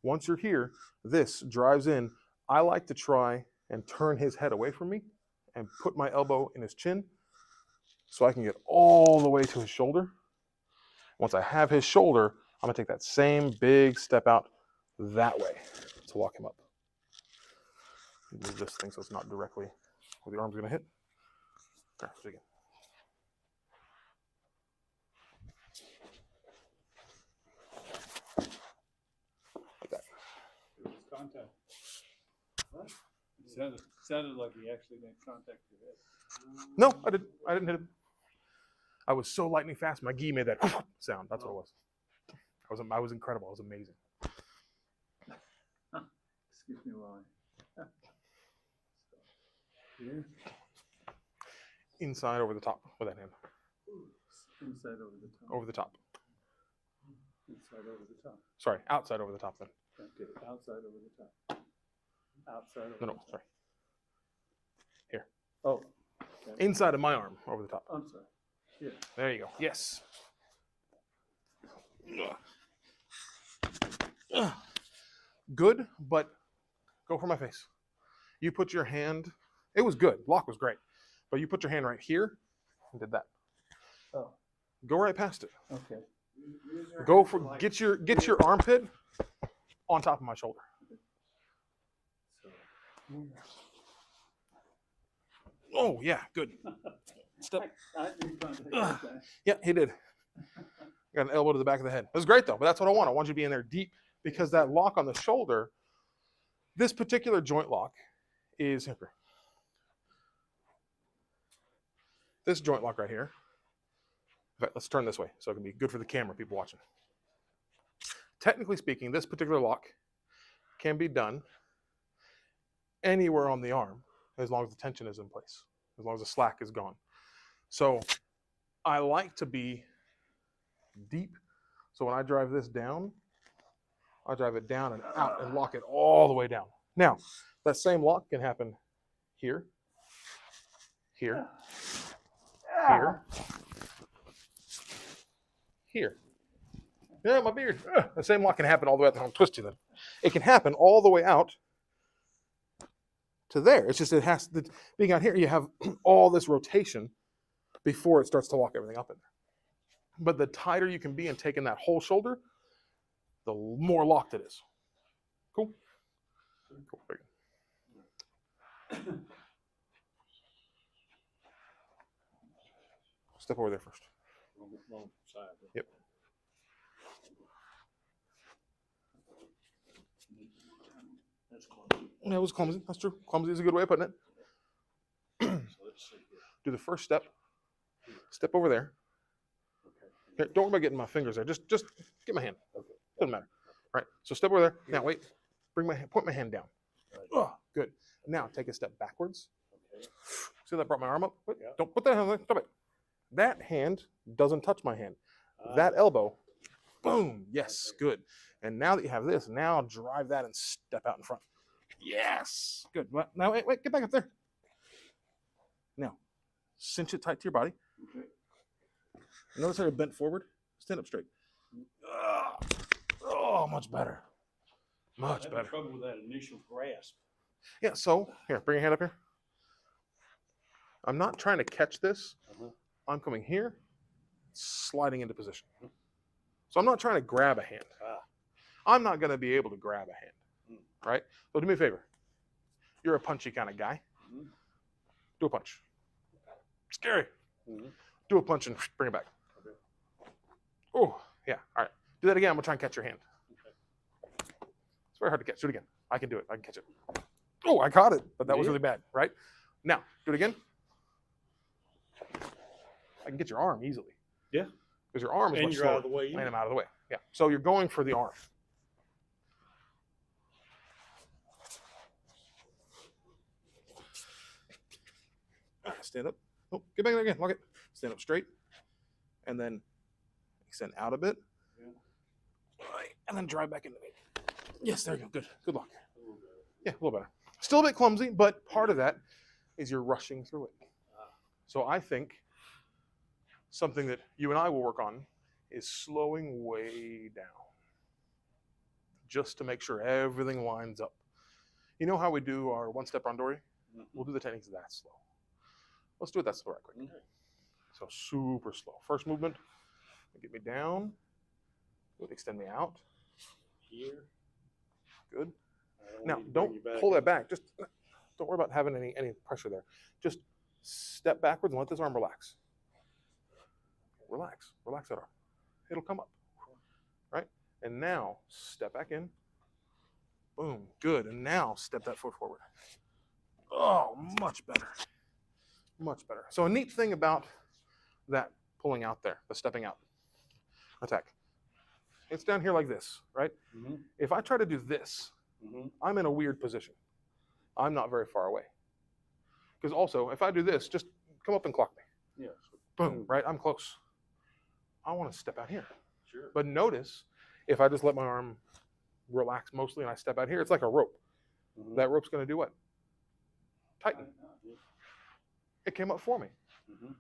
Once you're here, this drives in. I like to try and turn his head away from me and put my elbow in his chin so I can get all the way to his shoulder. Once I have his shoulder, I'm gonna take that same big step out that way to lock him up. Move this thing so it's not directly where the arm's gonna hit. Okay, so again. Like that. It was contact. What? It sounded like he actually made contact with your head. No, I didn't hit him. I was so lightning fast, my gi made that sound. That's what it was. I was incredible. It was amazing. Excuse me while I... Here. Inside over the top with that hand. Inside over the top. Over the top. Inside over the top. Sorry, outside over the top then. Okay, outside over the top. Outside over No, the top. sorry. Here. Oh. Okay. Inside of my arm over the top. I'm sorry. Here. There you go. Yes. Good, but go for my face. You put your hand, it was good. Lock was great. But you put your hand right here and did that. Oh. Go right past it. Okay. Go for get your armpit on top of my shoulder. So. Oh yeah, good. Step. I did contact that guy. Yeah, he did. Got an elbow to the back of the head. It was great though, but that's what I want. I want you to be in there deep because that lock on the shoulder, this particular joint lock is here. This joint lock right here. In fact, let's turn this way so it can be good for the camera, people watching. Technically speaking, this particular lock can be done anywhere on the arm as long as the tension is in place, as long as the slack is gone. So I like to be deep. So when I drive this down, I drive it down and out and lock it all the way down. Now, that same lock can happen here, here, here, here. Yeah, my beard. The same lock can happen all the way out there. I'm twisting it. It can happen all the way out to there. It's just it has to, being out here, you have all this rotation before it starts to lock everything up in there. But the tighter you can be in taking that whole shoulder, the more locked it is. Cool? Cool. Very good. Step over there first. Wrong side. Yep. That's clumsy. That was clumsy. That's true. Clumsy is a good way of putting it. So let's see here. Do the first step. Step over there. Okay. Here, don't worry about getting my fingers there. Just get my hand. Okay. Doesn't matter. All right. So step over there. Now wait. Bring my point my hand down. Right. Oh, good. Now take a step backwards. Okay. See that I brought my arm up? Wait, Yeah. don't put that hand there. Stop it. That hand doesn't touch my hand. That elbow, boom. Yes, good. And now that you have this, now drive that and step out in front. Yes. Good. Well, now wait, get back up there. Now, cinch it tight to your body. Okay. Notice how you're bent forward. Stand up straight. Oh, much better. Much I had better. trouble with that initial grasp. Yeah, so here, bring your hand up here. I'm not trying to catch this. I'm coming here, sliding into position. So I'm not trying to grab a hand. I'm not going to be able to grab a hand, right? So do me a favor. You're a punchy kind of guy. Do a punch. Scary. Do a punch and bring it back. Oh, yeah. All right. Do that again. I'm going to try and catch your hand. It's very hard to catch. Do it again. I can do it. I can catch it. Oh, I caught it, but that was really bad, right? Now, do it again. I can get your arm easily. Yeah. Because your arm is And much you're slower. out of the way. And I'm out of the way. Yeah. So you're going for the arm. Stand up. Oh, get back there again. Lock it. Stand up straight. And then extend out a bit. Yeah. Right. And then drive back into me. Yes, there you go. Good. Good luck. Yeah, a little better. Still a bit clumsy, but part of that is you're rushing through it. So I think something that you and I will work on is slowing way down. Just to make sure everything lines up. You know how we do our one-step randori? We'll do the techniques that slow. Let's do it that slow right quick. So super slow. First movement, get me down. Good. Extend me out. Here. Good. Now, don't pull that back. Just don't worry about having any pressure there. Just step backwards and let this arm relax. Relax. Relax that arm. It'll come up. Right? And now, step back in. Boom. Good. And now, step that foot forward. Oh, much better. Much better. So a neat thing about that pulling out there, the stepping out attack, it's down here like this, right? If I try to do this, I'm in a weird position. I'm not very far away. Because also, if I do this, just come up and clock me. Yes. Boom, right? I'm close. I want to step out here. Sure. But notice, if I just let my arm relax mostly and I step out here, it's like a rope. That rope's going to do what? Tighten. It came up for me.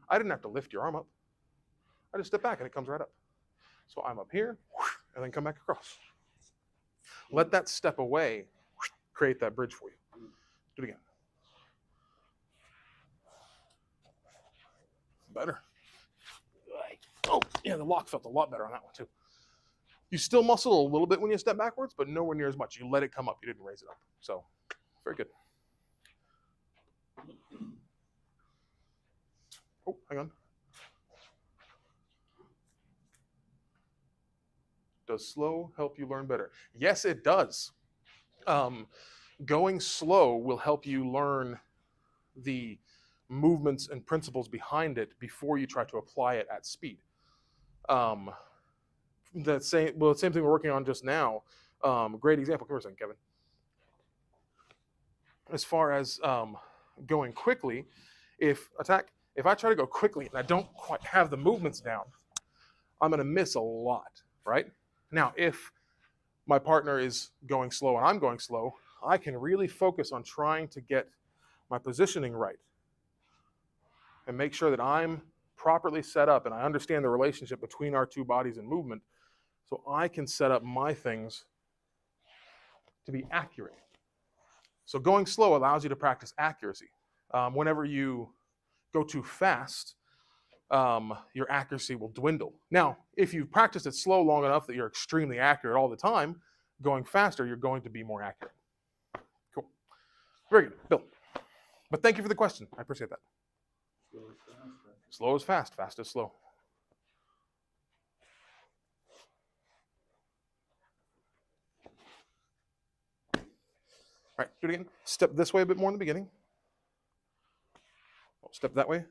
I didn't have to lift your arm up. I just step back and it comes right up. So I'm up here and then come back across. Let that step away create that bridge for you. Do it again. Better. Oh, yeah, the lock felt a lot better on that one too. You still muscle a little bit when you step backwards, but nowhere near as much. You let it come up. You didn't raise it up. So, very good. Oh, hang on. Does slow help you learn better? Yes, it does. Going slow will help you learn the movements and principles behind it before you try to apply it at speed. The same thing we're working on just now. Great example. Come here a second, Kevin. As far as going quickly, if I try to go quickly and I don't quite have the movements down, I'm going to miss a lot, right? Now, if my partner is going slow and I'm going slow, I can really focus on trying to get my positioning right and make sure that I'm properly set up and I understand the relationship between our two bodies and movement so I can set up my things to be accurate. So going slow allows you to practice accuracy. Whenever you go too fast, your accuracy will dwindle. Now, if you've practiced it slow long enough that you're extremely accurate all the time, going faster, you're going to be more accurate. Cool. Very good. Bill. But thank you for the question. I appreciate that. Slow is fast. Fast is slow. All right, do it again. Step this way a bit more in the beginning. Step that way.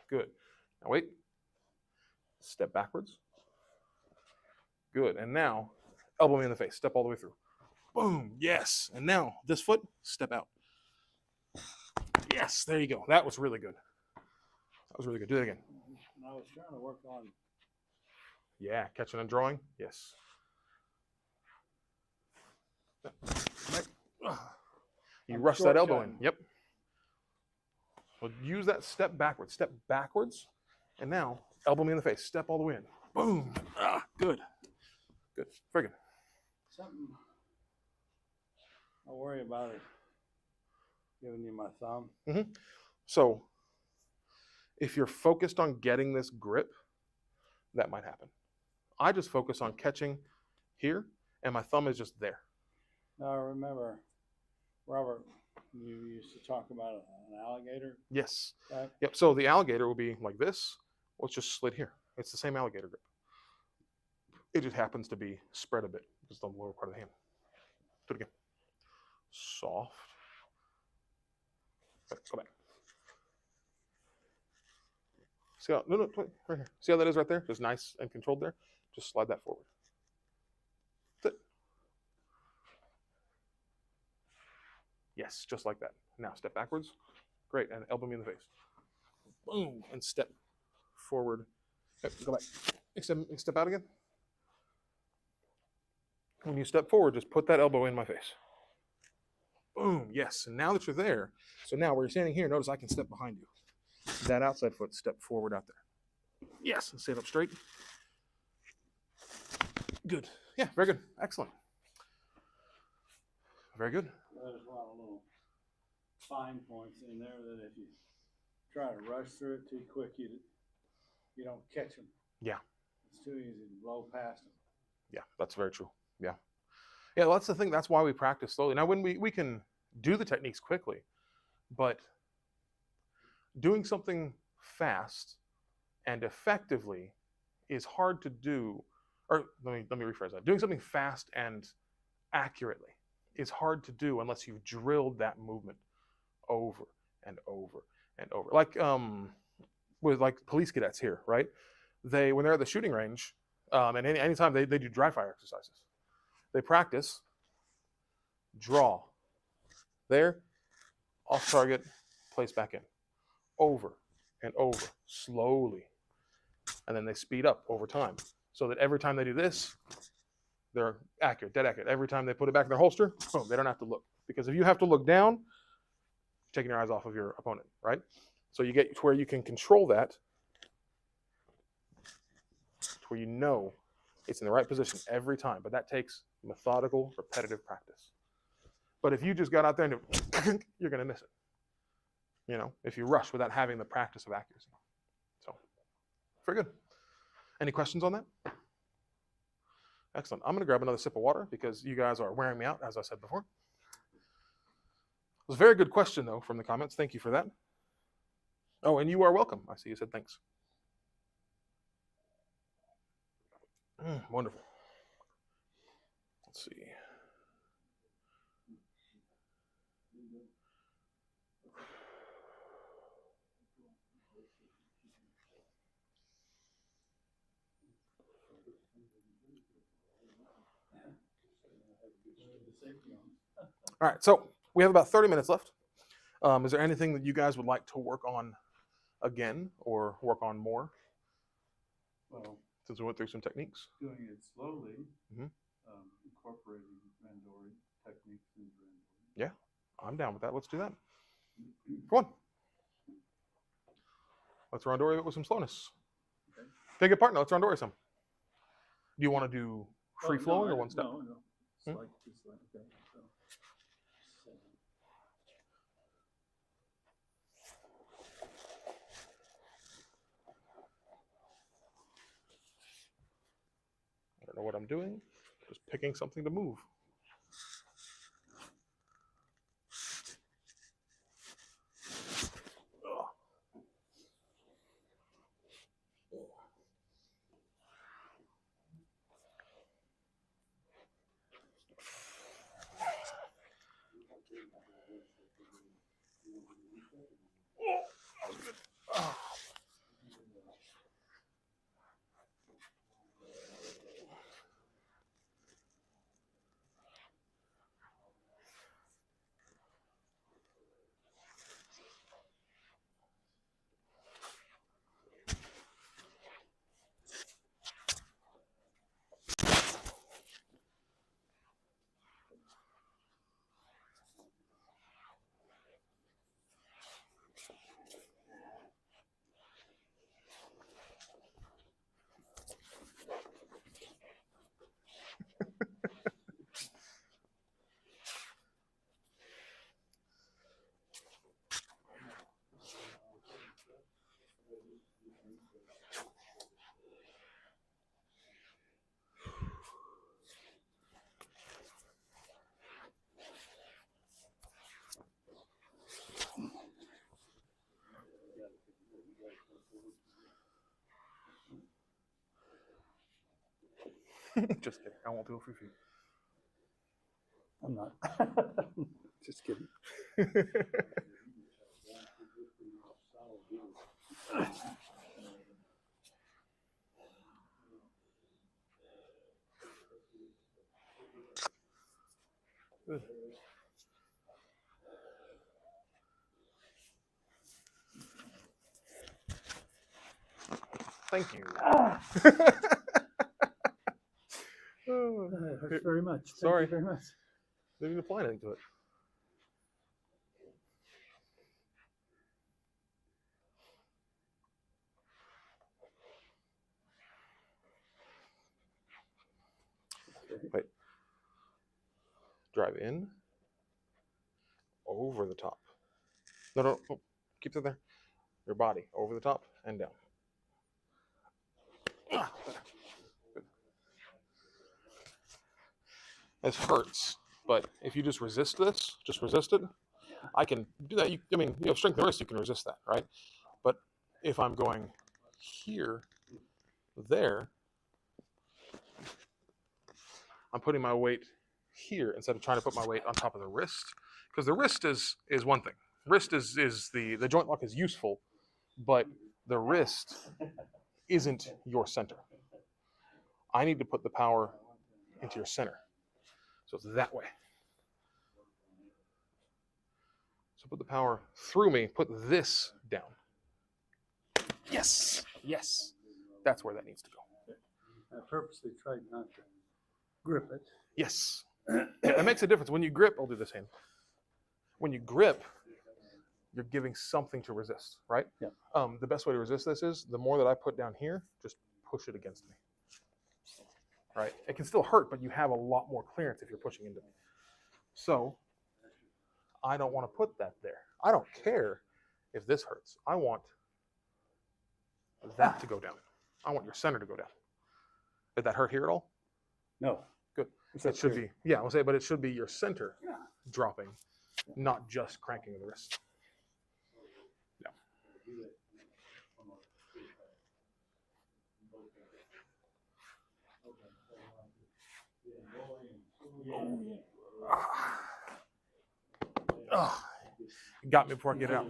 Good. Now wait. Step backwards. Good. And now, elbow me in the face. Step all the way through. Boom. Yes. And now, this foot, step out. Yes. There you go. That was really good. That was really good. Do that again. And I was trying to work on. Yeah. Catching and drawing. Yes. You rush that elbow in. Yep. Well, use that step backwards. Step backwards. And now, elbow me in the face. Step all the way in. Boom. Good. Good. Very good. Something I worry about is giving you my thumb. So, if you're focused on getting this grip, that might happen. I just focus on catching here, and my thumb is just there. Now I remember, Robert, you used to talk about an alligator. Yes. Right? Yep. So the alligator will be like this. Well, it's just slid here. It's the same alligator grip. It just happens to be spread a bit, just on the lower part of the hand. Do it again. Soft. Go back. See how, no, right here. See how that is right there? Just nice and controlled there. Just slide that forward. That's it. Yes, just like that. Now step backwards. Great, and elbow me in the face. Boom, and step forward. Go back. Step out again. When you step forward, just put that elbow in my face. Boom, yes. And now that you're there, so now where you're standing here, notice I can step behind you. That outside foot, step forward out there. Yes, and stand up straight. Good. Yeah, very good. Excellent. Very good. There's a lot of little fine points in there that if you try to rush through it too quick, you don't catch them. Yeah. It's too easy to blow past them. Yeah, that's very true. Yeah. Yeah, well, that's the thing. That's why we practice slowly. Now, when we can do the techniques quickly, but doing something fast and effectively is hard to do. Or let me rephrase that. Doing something fast and accurately is hard to do unless you've drilled that movement over and over and over. Like with like police cadets here, right? When they're at the shooting range, and anytime they do dry fire exercises, they practice, draw, there, off target, place back in, over and over, slowly. And then they speed up over time so that every time they do this, they're accurate, dead accurate. Every time they put it back in their holster, boom, they don't have to look. Because if you have to look down, you're taking your eyes off of your opponent, right? So you get to where you can control that, to where you know it's in the right position every time. But that takes methodical, repetitive practice. But if you just got out there and do, you're going to miss it. You know, if you rush without having the practice of accuracy. So, very good. Any questions on that? Excellent. I'm going to grab another sip of water because you guys are wearing me out, as I said before. It was a very good question, though, from the comments. Thank you for that. Oh, and you are welcome. I see you said thanks. Wonderful. Let's see. All right, so we have about 30 minutes left. Is there anything that you guys would like to work on again or work on more? Well, since we went through some techniques. Doing it slowly, Mhm. Incorporating randori techniques into randori. Yeah, I'm down with that. Let's do that. Come on. Let's randori it with some slowness. Okay. Take a partner. Let's randori some. Do you want to do free flowing or one step? No. It's like, okay. So. I don't know what I'm doing. Just picking something to move. Just kidding. I won't do it for free. I'm not. Just kidding. Thank you. It hurts very much. Sorry. Thank you very much. Didn't even apply anything to it. Wait. Drive in. Over the top. No. Oh, keep it there. Your body over the top and down. Good. This hurts, but if you just resist this, just resist it. I can do that. You have strength in the wrist, you can resist that, right? But if I'm going here, there, I'm putting my weight here instead of trying to put my weight on top of the wrist, because the wrist is one thing. Wrist is the joint lock is useful, but the wrist isn't your center. I need to put the power into your center. So it's that way. So put the power through me, put this down. Yes. That's where that needs to go. I purposely tried not to grip it. Yes. It makes a difference. When you grip, I'll do this hand. When you grip, you're giving something to resist, right? Yeah. The best way to resist this is the more that I put down here, just push it against me. Right? It can still hurt, but you have a lot more clearance if you're pushing into me. So I don't want to put that there. I don't care if this hurts. I want that to go down. I want your center to go down. Did that hurt here at all? No. Good. It's It up should here. be, yeah, I'll say, but it should be your center dropping, not just cranking the wrist. Yeah. Oh, got me before I get it out.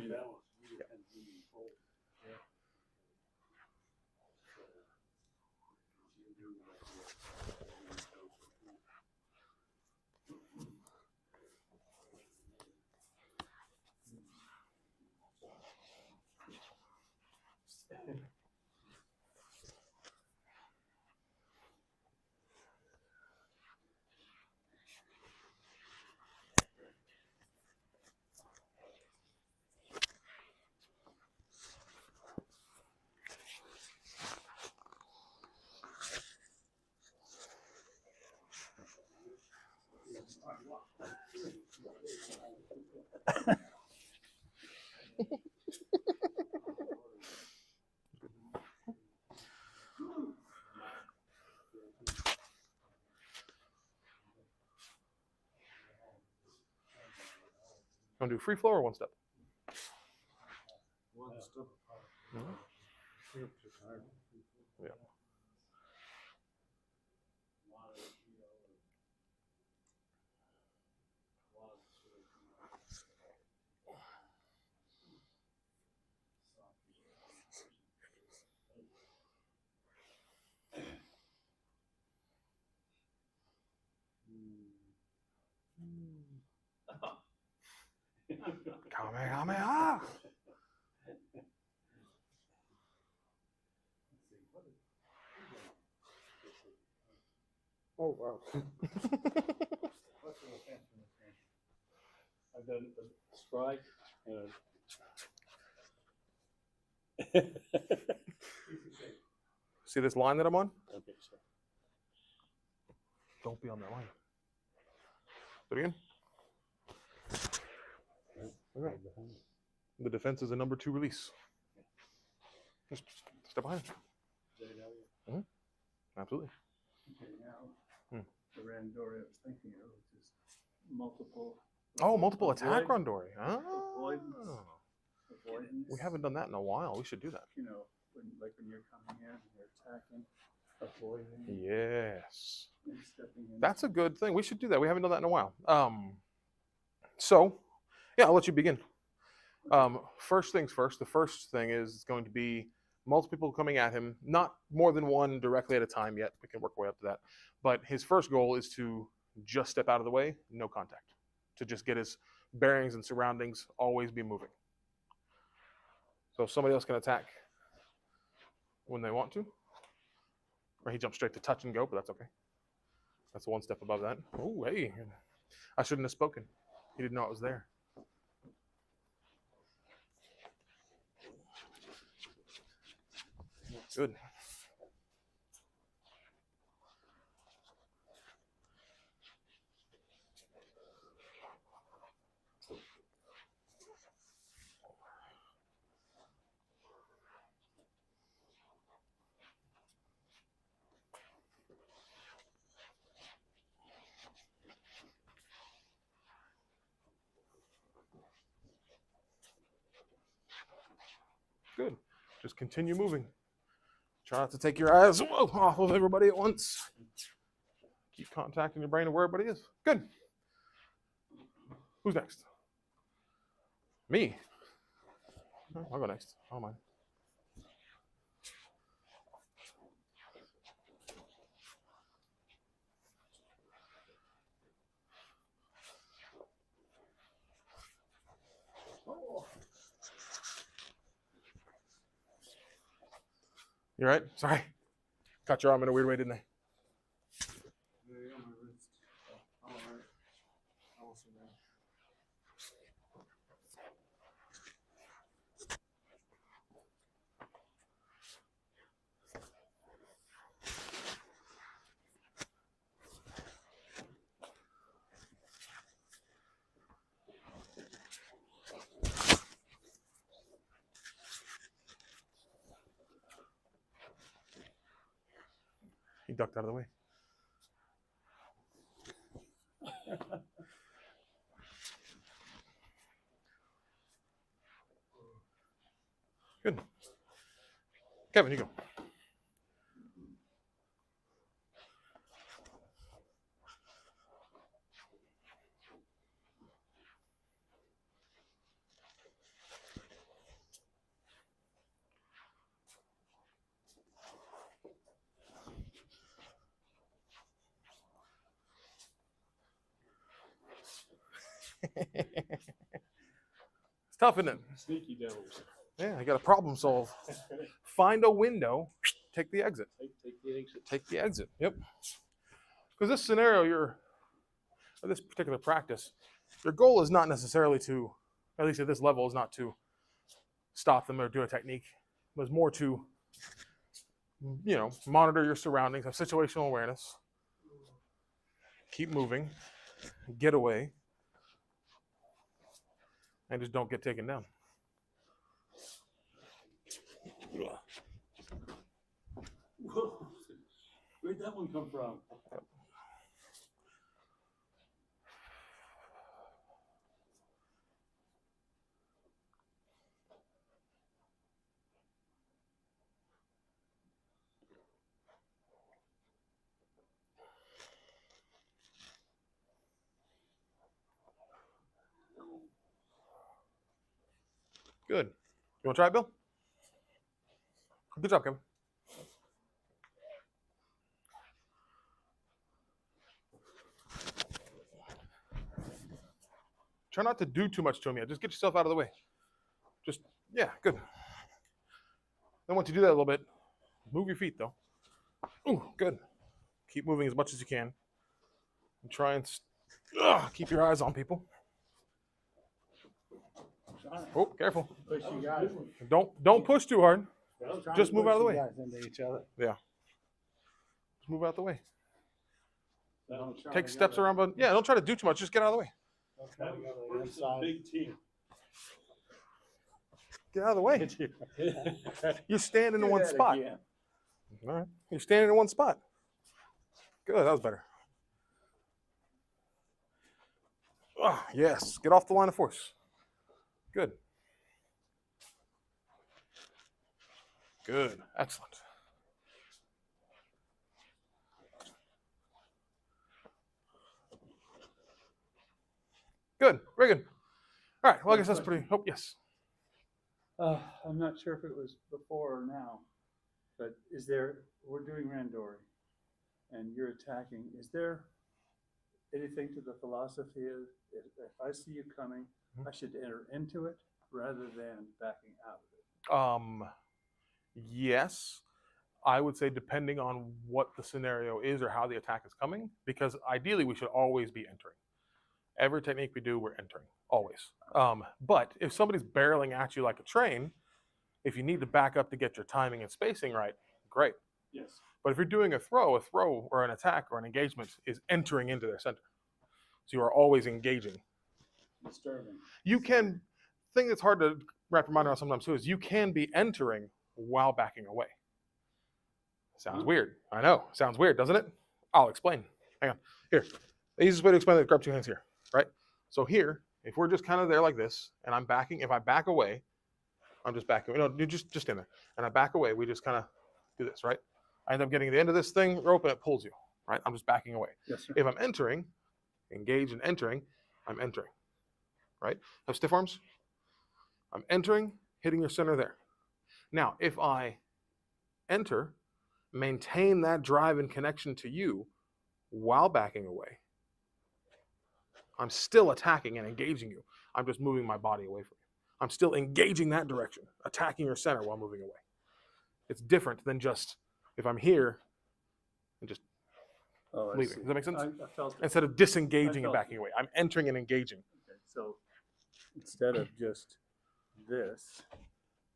Want to do free flow or one step? One step. Mm-hmm. Yeah. Kamehameha! Oh, wow. I've done a strike and See this line that I'm on? okay, so Don't be on that line. Do it again. All right. The defense is a number 2 release. Just step behind. Mm-hmm. Absolutely. Okay, now Hmm. the randori I was thinking of, which is multiple. Oh, multiple attack avoid- randori. Avoidance. Oh. Avoidance. We haven't done that in a while. We should do that. You know, when you're coming in and you're attacking, avoiding Yes. and stepping in. That's a good thing. We should do that. We haven't done that in a while. So, yeah, I'll let you begin. First things first. The first thing is it's going to be multiple people coming at him, not more than one directly at a time yet. We can work our way up to that. But his first goal is to just step out of the way, no contact, to just get his bearings and surroundings, always be moving. So if somebody else can attack when they want to, or he jumps straight to touch and go, but that's okay. That's one step above that. Oh, hey, I shouldn't have spoken. He didn't know it was there. Good. Good. Just continue moving. Try not to take your eyes off of everybody at once. Keep contacting your brain of where everybody is. Good. Who's next? Me. I'll go next. I don't mind. You all right? Sorry. Caught your arm in a weird way, didn't I? There you go, my wrist. All right. Also there. He ducked out of the way. Good. Kevin, you go. It's tough, isn't it? Sneaky devils. Yeah, you got to problem solve. Find a window, take the exit. Take the exit. Take the exit. Yep. Because this scenario, or this particular practice, your goal is not necessarily to, at least at this level, is not to stop them or do a technique. It was more to, monitor your surroundings, have situational awareness, keep moving, get away, and just don't get taken down. Whoa. Where'd that one come from? Good. You want to try it, Bill? Good job, Kevin. Try not to do too much to him yet. Just get yourself out of the way. Just, yeah, good. Then once you do that a little bit, move your feet, though. Ooh, good. Keep moving as much as you can. And try and keep your eyes on people. Oh, careful. Push you guys. Don't push too hard. Trying Just to move push out of the you way. guys into each other. Yeah. Just move out the way. Don't try Take to steps go around, but yeah, don't try to do too much. Just get out of the way. Don't try to go to the inside. Big team. Get out of the way. You're standing in one spot. Again. All right. You're standing in one spot. Good. That was better. Oh, yes. Get off the line of force. Good. Good. Excellent. Good. Very good. All right. Well, I guess that's pretty. Oh, yes. I'm not sure if it was before or now, but we're doing randori and you're attacking. Is there anything to the philosophy of if I see you coming, I should enter into it rather than backing out of it? Yes. I would say depending on what the scenario is or how the attack is coming, because ideally we should always be entering. Every technique we do, we're entering, always. But if somebody's barreling at you like a train, if you need to back up to get your timing and spacing right, great. Yes. But if you're doing a throw or an attack or an engagement is entering into their center. So you are always engaging. Disturbing. You can, thing that's hard to wrap your mind around sometimes too is you can be entering while backing away. Sounds weird. I know. Sounds weird, doesn't it? I'll explain. Hang on. Here. The easiest way to explain it, grab 2 hands here, right? So here, if we're just kind of there like this, and I'm backing, if I back away, I'm just backing, no, you just in there. And I back away, we just kind of do this, right? I end up getting the end of this thing, rope, and it pulls you, right? I'm just backing away. Yes, sir. If I'm entering, engage and entering, I'm entering, right? Have stiff arms. I'm entering, hitting your center there. Now, if I enter, maintain that drive and connection to you while backing away, I'm still attacking and engaging you. I'm just moving my body away from you. I'm still engaging that direction, attacking your center while moving away. It's different than just if I'm here and just leaving. Does that make sense? I felt it. Instead of disengaging and backing away, I'm entering and engaging. Okay, so instead of just this,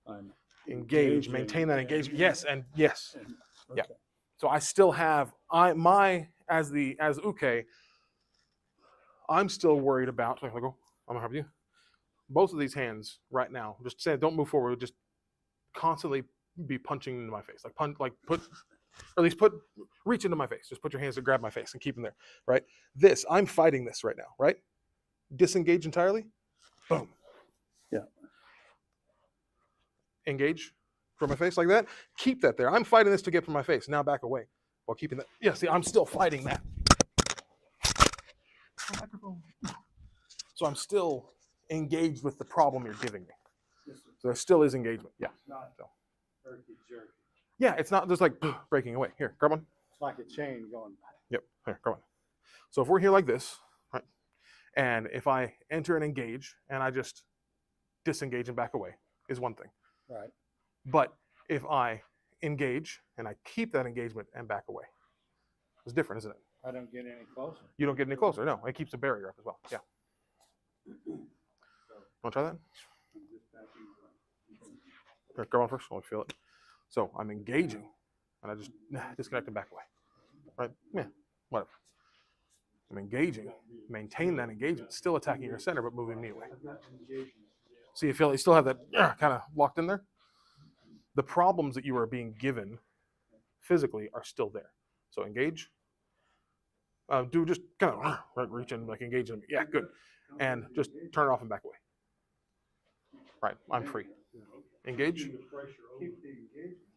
I'm Engage, maintain that engagement. Yes, and yes. And, Yeah. So I still have as Uke, I'm still worried about. I'm gonna help you. Both of these hands right now, just say don't move forward. Just constantly be punching into my face, reach into my face. Just put your hands to grab my face and keep them there, right? I'm fighting this right now, right? Disengage entirely. Boom. Yeah. Engage from my face like that. Keep that there. I'm fighting this to get from my face. Now back away while keeping that. Yeah, see, I'm still fighting that. So I'm still engaged with the problem you're giving me. So there still is engagement. Yeah. Not So. herky-jerky. Yeah, it's not just like breaking away. Here, grab one. It's like a chain going back. Yep. Here, grab one. So if we're here like this, right, and if I enter and engage and I just disengage and back away is one thing. Right. But if I engage and I keep that engagement and back away, it's different, isn't it? I don't get any closer. You don't get any closer. No, it keeps the barrier up as well. Yeah. Want to try that? Here, go on first. I'll feel it. So I'm engaging, and I just disconnect and back away. Right? Yeah. Whatever. I'm engaging. Maintain that engagement. Still attacking your center, but moving me away. So you still have that kind of locked in there. The problems that you are being given physically are still there. So engage. Do just kind of reach in, like engage in. Yeah, good. And just turn it off and back away. Right, I'm free. Engage.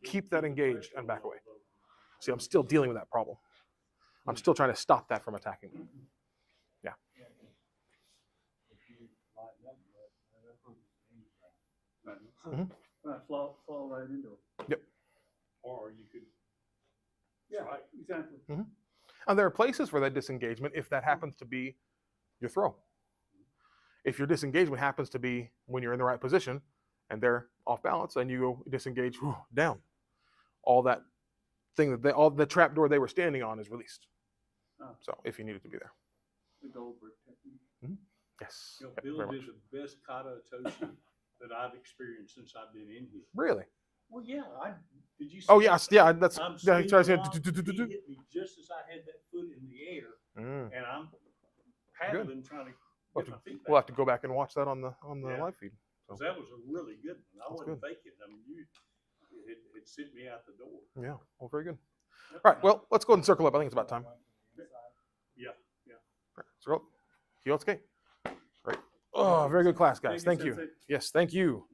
Keep that engaged and back away. See, I'm still dealing with that problem. I'm still trying to stop that from attacking me. Yeah. Fall right into it. Yep. Or you could. Yeah, exactly. And there are places for that disengagement if that happens to be your throw. If your disengagement happens to be when you're in the right position and they're off balance and you go disengage down, all that thing all the trap door they were standing on is released. So if you need it to be there. The Goldberg technique. Yes. You know, Yep, Bill very did much. the best kata toshi that I've experienced since I've been in here. Really? Well, yeah. Did you see Oh that? yes, yeah. That's I'm yeah. swinging Sorry, along, he hit me just as I had that foot in the air, and I'm paddling trying to get my feet back. We'll have to go back and watch that on the Yeah. live feed. So. 'Cause that was a really good one. I That's wasn't good. faking. I mean, it sent me out the door. Yeah. Well, very good. All right. Well, let's go ahead and circle up. I think it's about time. Yeah. All right, circle up. Kiyotsuke. Great. Oh, very good class, guys. Thank Thank you, you. Sensei. Yes, thank you.